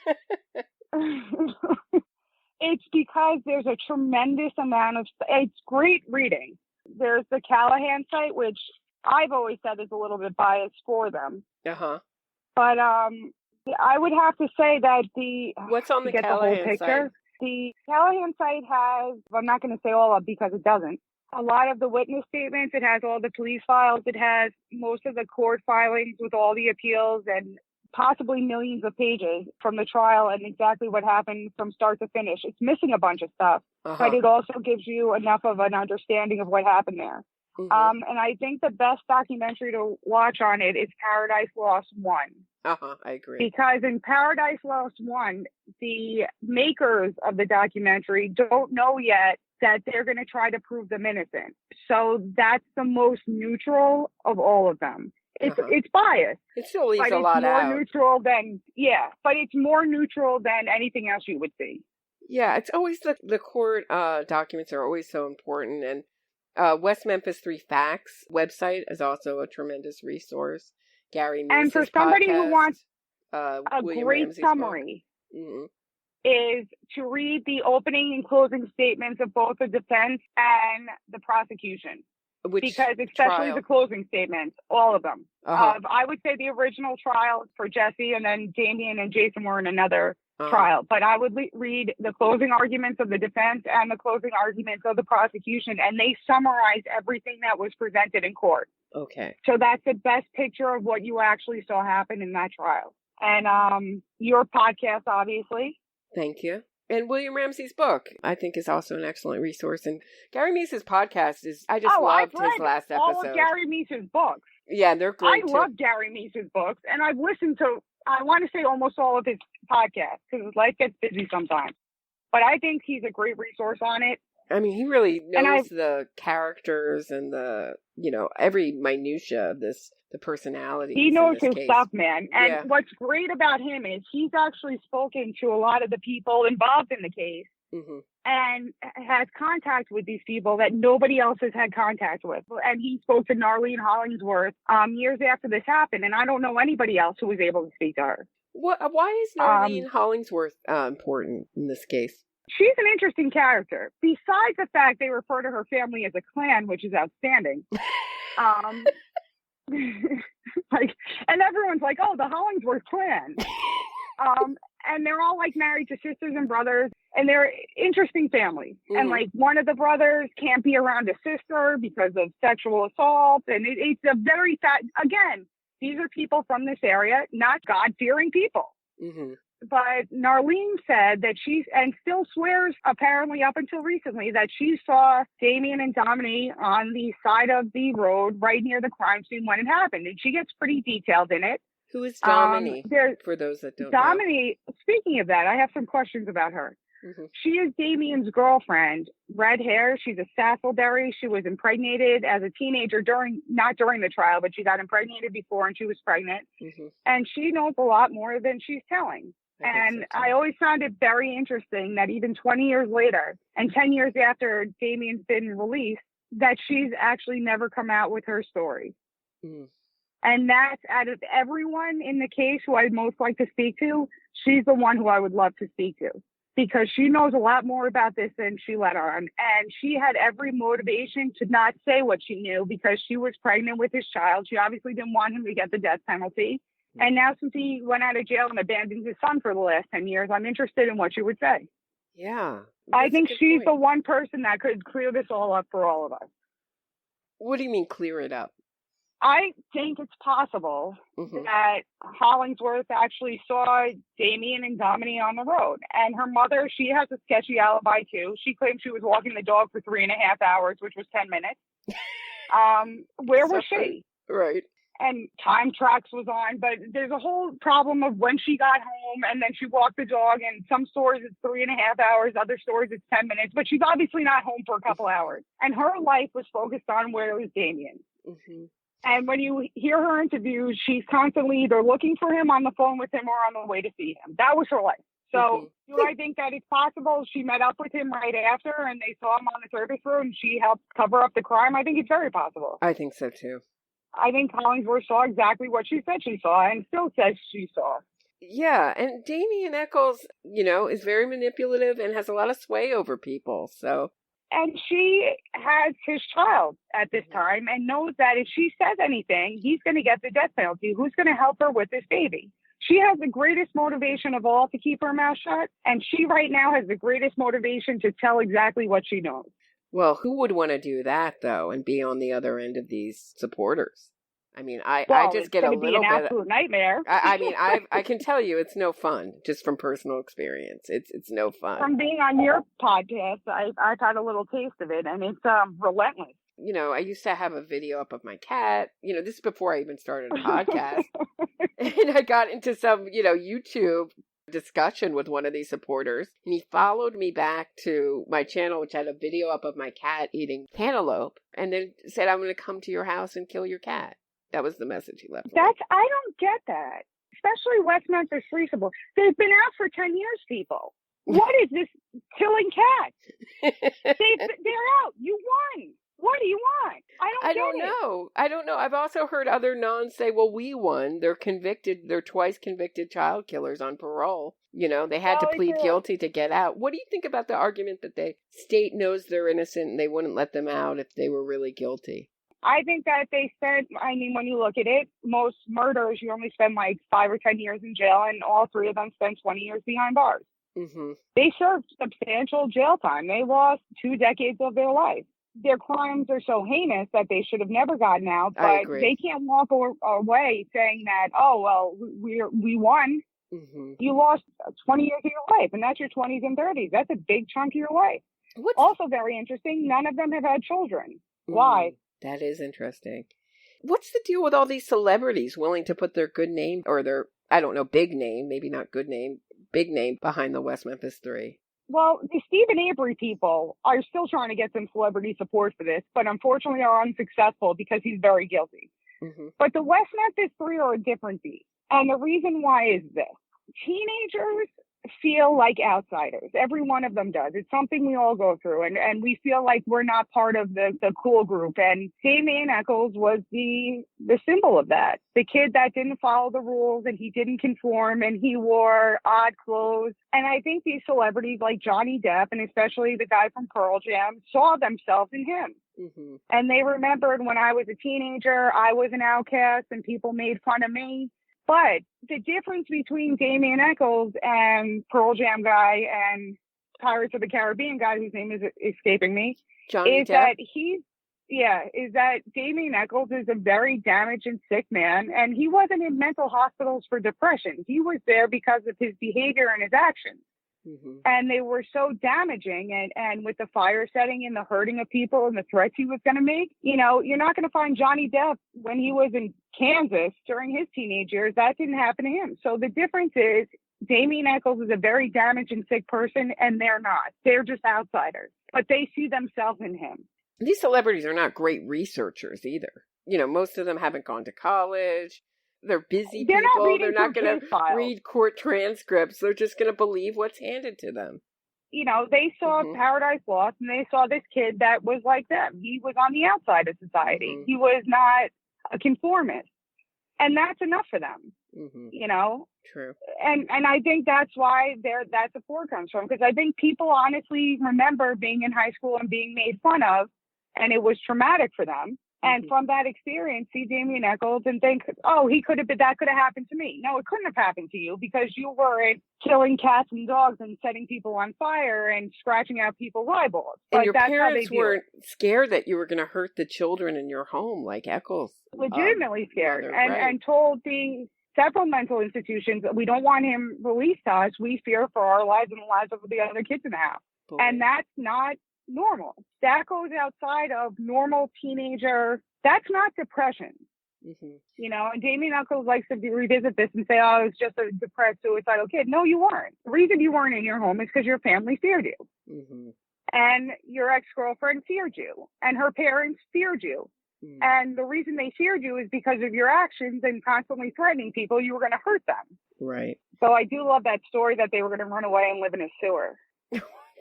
it's because there's a tremendous amount of, it's great reading. There's the Callahan site, which I've always said is a little bit biased for them. Uh-huh. But I would have to say that what's on the Callahan site? The Callahan site has, I'm not going to say all of it because it doesn't, a lot of the witness statements. It has all the police files. It has most of the court filings with all the appeals and possibly millions of pages from the trial and exactly what happened from start to finish. It's missing a bunch of stuff, but it also gives you enough of an understanding of what happened there. Mm-hmm. And I think the best documentary to watch on it is Paradise Lost 1. I agree. Because in Paradise Lost 1, the makers of the documentary don't know yet that they're going to try to prove them innocent. So that's the most neutral of all of them. It's biased. It still leaves but a lot out. But it's more neutral than anything else you would see. Yeah, it's always the court documents are always so important. And West Memphis Three Facts website is also a tremendous resource. Gary Meese's And for somebody podcast, who wants a William great Ramsey's summary, is to read the opening and closing statements of both the defense and the prosecution. Because especially the closing statements, all of them. I would say the original trial for Jesse, and then Damien and Jason were in another trial. But I would read the closing arguments of the defense and the closing arguments of the prosecution, and they summarize everything that was presented in court. Okay. So that's the best picture of what you actually saw happen in that trial. And your podcast, obviously. Thank you. And William Ramsey's book, I think, is also an excellent resource. And Gary Meese's podcast I just loved his last episode. All of Gary Meese's books. Yeah, they're great too. I love Gary Meese's books, and I've listened to, I want to say almost all of his podcasts, because life gets busy sometimes. But I think he's a great resource on it. I mean, he really knows the characters and every minutia of the personality. He knows his stuff, man. And what's great about him is he's actually spoken to a lot of the people involved in the case and has contact with these people that nobody else has had contact with. And he spoke to Narlene Hollingsworth years after this happened, and I don't know anybody else who was able to speak to her. Why is Narlene Hollingsworth important in this case? She's an interesting character. Besides the fact they refer to her family as a clan, which is outstanding. And everyone's like, oh, the Hollingsworth clan. And they're all like married to sisters and brothers, and they're interesting families. And like one of the brothers can't be around a sister because of sexual assault. And it's a very again, these are people from this area, not God-fearing people. But Narlene said that and still swears, apparently up until recently, that she saw Damien and Dominique on the side of the road right near the crime scene when it happened. And she gets pretty detailed in it. Who is Dominique, for those that don't know? Dominique, speaking of that, I have some questions about her. She is Damien's girlfriend, red hair. She's a Sassleberry. She was impregnated as a teenager not during the trial, but she got impregnated before and she was pregnant. And she knows a lot more than she's telling. I always found it very interesting that even 20 years later and 10 years after Damien's been released, that she's actually never come out with her story. And that's, out of everyone in the case who I'd most like to speak to, she's the one who I would love to speak to, because she knows a lot more about this than she let on. And she had every motivation to not say what she knew because she was pregnant with his child. She obviously didn't want him to get the death penalty. And now, since he went out of jail and abandoned his son for the last 10 years, I'm interested in what she would say. Yeah. I think she's the one person that could clear this all up for all of us. What do you mean clear it up? I think it's possible that Hollingsworth actually saw Damien and Dominique on the road. And her mother, she has a sketchy alibi too. She claimed she was walking the dog for 3.5 hours, which was 10 minutes. Where was she? Right. And Time Tracks was on, but there's a whole problem of when she got home and then she walked the dog, and some stores it's 3.5 hours, other stores it's 10 minutes, but she's obviously not home for a couple hours. And her life was focused on where was Damien. And when you hear her interviews, she's constantly either looking for him, on the phone with him, or on the way to see him. That was her life. So do I think that it's possible she met up with him right after and they saw him on the service road and she helped cover up the crime? I think it's very possible. I think so too. I think Hollingsworth saw exactly what she said she saw and still says she saw. Yeah, and Damien Eccles, is very manipulative and has a lot of sway over people, so. And she has his child at this time and knows that if she says anything, he's going to get the death penalty. Who's going to help her with this baby? She has the greatest motivation of all to keep her mouth shut, and she right now has the greatest motivation to tell exactly what she knows. Well, who would want to do that, though, and be on the other end of these supporters? I mean, I just get a little bit. It's going to be an absolute nightmare. I can tell you, it's no fun. Just from personal experience, it's no fun. From being on your podcast, I've had a little taste of it, and it's relentless. I used to have a video up of my cat. This is before I even started a podcast, and I got into some, YouTube discussion with one of these supporters, and he followed me back to my channel, which had a video up of my cat eating cantaloupe, and then said, I'm going to come to your house and kill your cat. That was the message he left. I don't get that. Especially West Memphis Three people. They've been out for 10 years, people. What is this killing cats? They're out. You won. What do you want? I don't know. I don't know. I've also heard other nuns say, well, we won. They're convicted. They're twice convicted child killers on parole. You know, they had to plead guilty to get out. What do you think about the argument that the state knows they're innocent and they wouldn't let them out if they were really guilty? I think that they spent, when you look at it, most murders, you only spend like 5 or 10 years in jail, and all 3 of them spent 20 years behind bars. Mm-hmm. They served substantial jail time. They lost 2 decades of their life. Their crimes are so heinous that they should have never gotten out, but they can't walk away saying that, oh, well, we won. Mm-hmm. You lost 20 years of your life, and that's your 20s and 30s. That's a big chunk of your life. Also very interesting, none of them have had children. Why? That is interesting. What's the deal with all these celebrities willing to put their good name or their, I don't know, big name, maybe not good name, big name behind the West Memphis Three? Well, the Stephen Avery people are still trying to get some celebrity support for this, but unfortunately are unsuccessful because he's very guilty. Mm-hmm. But the West Memphis Three are a different beast. And the reason why is this. Teenagers feel like outsiders. Every one of them does. It's something we all go through, and we feel like we're not part of the cool group. And Damien Echols was the symbol of that. The kid that didn't follow the rules, and he didn't conform, and he wore odd clothes. And I think these celebrities like Johnny Depp, and especially the guy from Pearl Jam, saw themselves in him. Mm-hmm. And they remembered when I was a teenager, I was an outcast and people made fun of me. But the difference between Damien Echols and Pearl Jam guy and Pirates of the Caribbean guy, whose name is escaping me, Johnny is Depp? that Damien Echols is a very damaged and sick man, and he wasn't in mental hospitals for depression. He was there because of his behavior and his actions. Mm-hmm. And they were so damaging, and with the fire setting and the hurting of people and the threats he was going to make, you know, you're not going to find Johnny Depp when he was in Kansas during his teenage years. That didn't happen to him. So the difference is Damien Echols is a very damaged and sick person, and they're not. They're just outsiders, but they see themselves in him. These celebrities are not great researchers either. You know, most of them haven't gone to college. They're busy people. They're not going to read court transcripts. They're just going to believe what's handed to them. You know, they saw Paradise Lost, and they saw this kid that was like them. He was on the outside of society. Mm-hmm. He was not a conformist. And that's enough for them, you know? True. And I think that's why that support comes from. Because I think people honestly remember being in high school and being made fun of, and it was traumatic for them. And from that experience, see Damien Echols and think, oh, that could have happened to me. No, it couldn't have happened to you because you weren't killing cats and dogs and setting people on fire and scratching out people's eyeballs. And your parents weren't scared that you were going to hurt the children in your home like Echols. Legitimately scared. And told the several mental institutions that we don't want him released to us. We fear for our lives and the lives of the other kids in the house. Boy. And that's not normal. That goes outside of normal teenager. That's not depression. Mm-hmm. You know, and Damien Echols likes to revisit this and say, oh, it's just a depressed, suicidal kid. No, you weren't. The reason you weren't in your home is because your family feared you. Mm-hmm. And your ex-girlfriend feared you. And her parents feared you. Mm-hmm. And the reason they feared you is because of your actions and constantly threatening people, you were going to hurt them. Right. So I do love that story that they were going to run away and live in a sewer.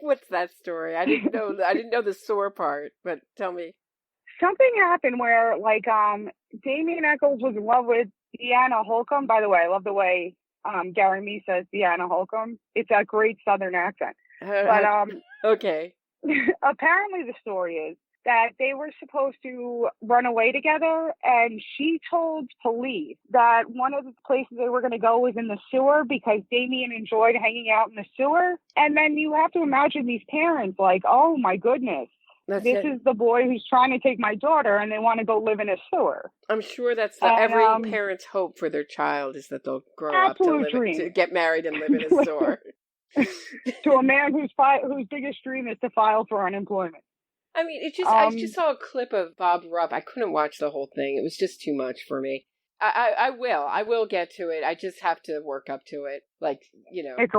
What's that story? I didn't know the sore part, but tell me. Something happened where, like, Damien Echols was in love with Deanna Holcomb. By the way, I love the way Gary Mee says Deanna Holcomb. It's a great Southern accent. But okay. Apparently, the story is that they were supposed to run away together, and she told police that one of the places they were going to go was in the sewer because Damien enjoyed hanging out in the sewer. And then you have to imagine these parents like, oh my goodness, this is the boy who's trying to take my daughter, and they want to go live in a sewer. I'm sure that's every parent's hope for their child is that they'll grow up to get married and live in a sewer. To a man whose biggest dream is to file for unemployment. I mean, I just saw a clip of Bob Ruff. I couldn't watch the whole thing. It was just too much for me. I will get to it. I just have to work up to it. Like, you know. It's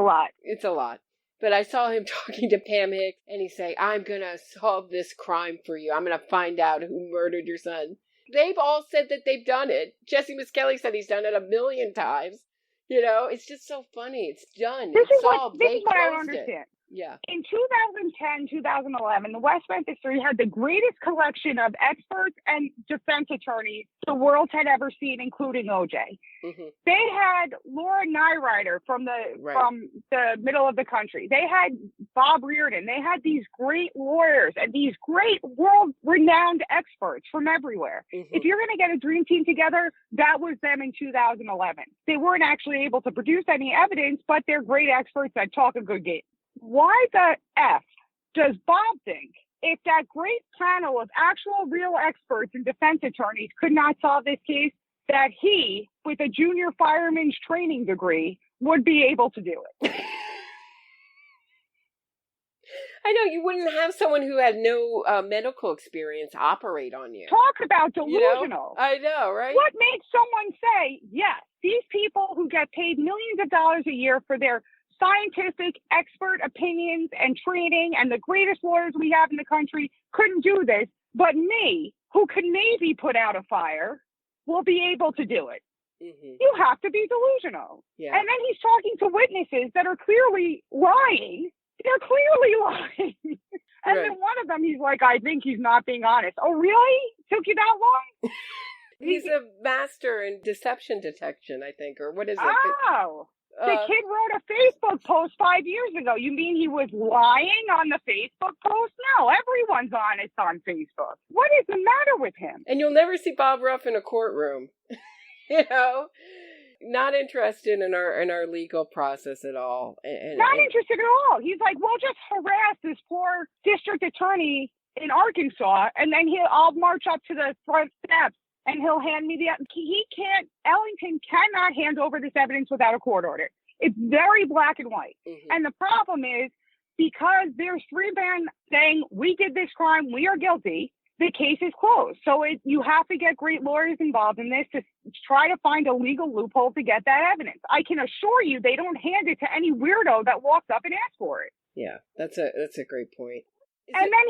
a lot. But I saw him talking to Pam Hicks, and he's saying, I'm going to solve this crime for you. I'm going to find out who murdered your son. they've all said that they've done it. Jesse Miskelly said he's done it 1,000,000 times. You know, it's just so funny. It's done. It's solved. This is what I don't closed it. understand. Yeah. In 2010, 2011, the West Memphis Three had the greatest collection of experts and defense attorneys the world had ever seen, including O.J. Mm-hmm. They had Laura Nyrider from the middle of the country. They had Bob Reardon. They had these great lawyers and these great world-renowned experts from everywhere. Mm-hmm. If you're going to get a dream team together, that was them in 2011. They weren't actually able to produce any evidence, but they're great experts that talk a good game. Why the F does Bob think if that great panel of actual real experts and defense attorneys could not solve this case, that he, with a junior fireman's training degree, would be able to do it? I know, you wouldn't have someone who had no medical experience operate on you. Talk about delusional. You know? I know, right? What makes someone say, yes, these people who get paid millions of dollars a year for their scientific expert opinions and training and the greatest lawyers we have in the country couldn't do this, but me, who can maybe put out a fire, will be able to do it? Mm-hmm. You have to be delusional. Yeah. And then he's talking to witnesses that are clearly lying. They're clearly lying. And then one of them, he's like, I think he's not being honest. Oh, really? Took you that long? He's a master in deception detection, I think, or what is it? Oh. The kid wrote a Facebook post 5 years ago. You mean he was lying on the Facebook post? No, everyone's honest on Facebook. What is the matter with him? And you'll never see Bob Ruff in a courtroom. You know? Not interested in our legal process at all. Not interested at all. He's like, well, just harass this poor district attorney in Arkansas, and then I'll march up to the front steps. And he'll hand me Ellington cannot hand over this evidence without a court order. It's very black and white. Mm-hmm. And the problem is, because there's three men saying, we did this crime, we are guilty, the case is closed. So you have to get great lawyers involved in this to try to find a legal loophole to get that evidence. I can assure you they don't hand it to any weirdo that walks up and asks for it. Yeah, that's a great point. And then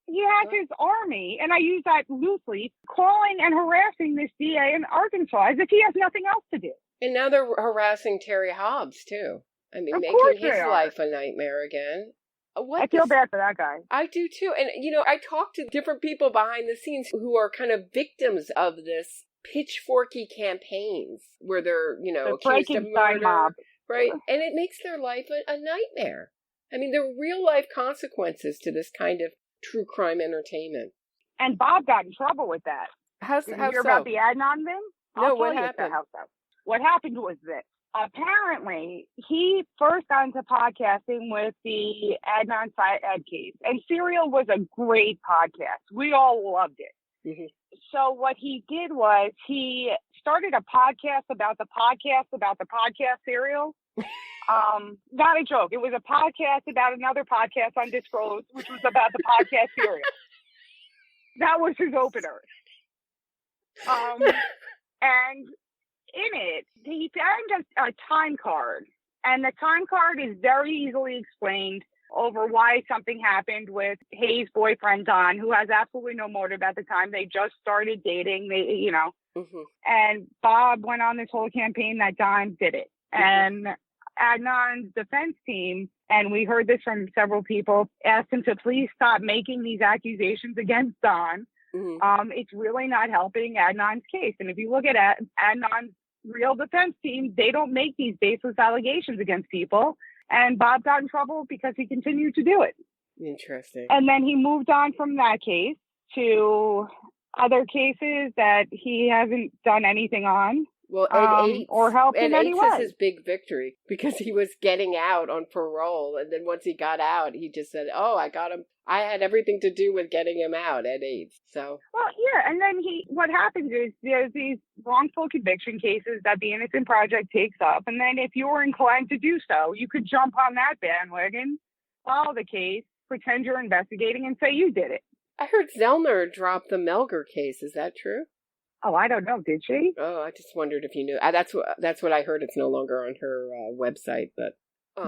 he has his army, and I use that loosely, calling and harassing this DA in Arkansas as if he has nothing else to do. And now they're harassing Terry Hobbs, too. I mean, making his life a nightmare again. I feel bad for that guy. I do, too. And, you know, I talk to different people behind the scenes who are kind of victims of this pitchforky campaigns where they're, you know, accused of murder. Mob. Right? And it makes their life a nightmare. I mean, there are real-life consequences to this kind of true crime entertainment. And Bob got in trouble with that. Did you hear about the Adnan thing? No, what happened? What happened was this. Apparently, he first got into podcasting with the Adnan Syed case. And Serial was a great podcast. We all loved it. Mm-hmm. So what he did was he started a podcast about the podcast Serial. Not a joke. It was a podcast about another podcast undisclosed, which was about the podcast Serial. That was his opener. And in it, he found a time card. And the time card is very easily explained over why something happened with Hayes' boyfriend, Don, who has absolutely no motive at the time. They just started dating, Mm-hmm. And Bob went on this whole campaign that Don did it. Mm-hmm. And Adnan's defense team, and we heard this from several people, asked him to please stop making these accusations against Don. Mm-hmm. It's really not helping Adnan's case. And if you look at Adnan's real defense team, they don't make these baseless allegations against people. And Bob got in trouble because he continued to do it. Interesting. And then he moved on from that case to other cases that he hasn't done anything on. Well, or helped in any way. Is his big victory because he was getting out on parole, and then once he got out, he just said, "Oh, I got him. I had everything to do with getting him out at AIDS." So, well, yeah, and then what happens is there's these wrongful conviction cases that the Innocent Project takes up, and then if you were inclined to do so, you could jump on that bandwagon, follow the case, pretend you're investigating, and say you did it. I heard Zellner dropped the Melger case. Is that true? Oh, I don't know. Did she? Oh, I just wondered if you knew. That's what I heard. It's no longer on her website, but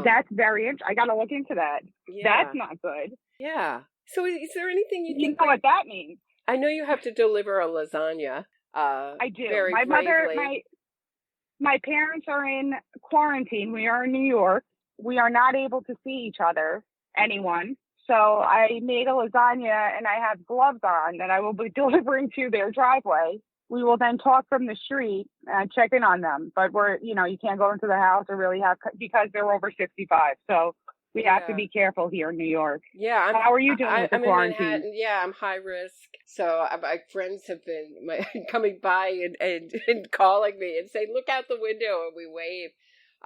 that's very interesting. I got to look into that. Yeah. That's not good. Yeah. So, is there anything you think? You know what that means? I know you have to deliver a lasagna. I do. Very My bravely. mother, my parents are in quarantine. We are in New York. We are not able to see each other, anyone. So I made a lasagna and I have gloves on that I will be delivering to their driveway. We will then talk from the street and check in on them. But you can't go into the house or really because they're over 65. So we have to be careful here in New York. Yeah. How are you doing with the quarantine? In Manhattan. Yeah, I'm high risk. So my friends have been coming by and calling me and saying, look out the window, and we wave.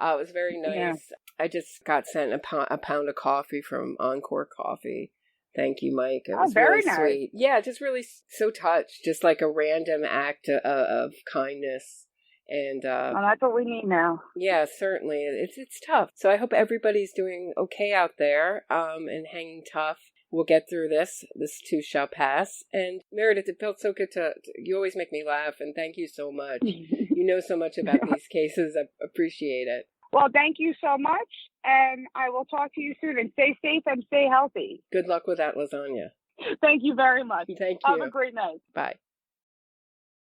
It was very nice. Yeah. I just got sent a pound of coffee from Encore Coffee. Thank you, Mike. It was very really nice. Sweet. Yeah, just really so touched. Just like a random act of kindness. And that's what we need now. Yeah, certainly. It's tough. So I hope everybody's doing okay out there and hanging tough. We'll get through this. This too shall pass. And Meredith, it felt so good you always make me laugh, and thank you so much. You know so much about these cases. I appreciate it. Well, thank you so much, and I will talk to you soon. And stay safe and stay healthy. Good luck with that lasagna. Thank you very much. Thank you. Have a great night. Bye.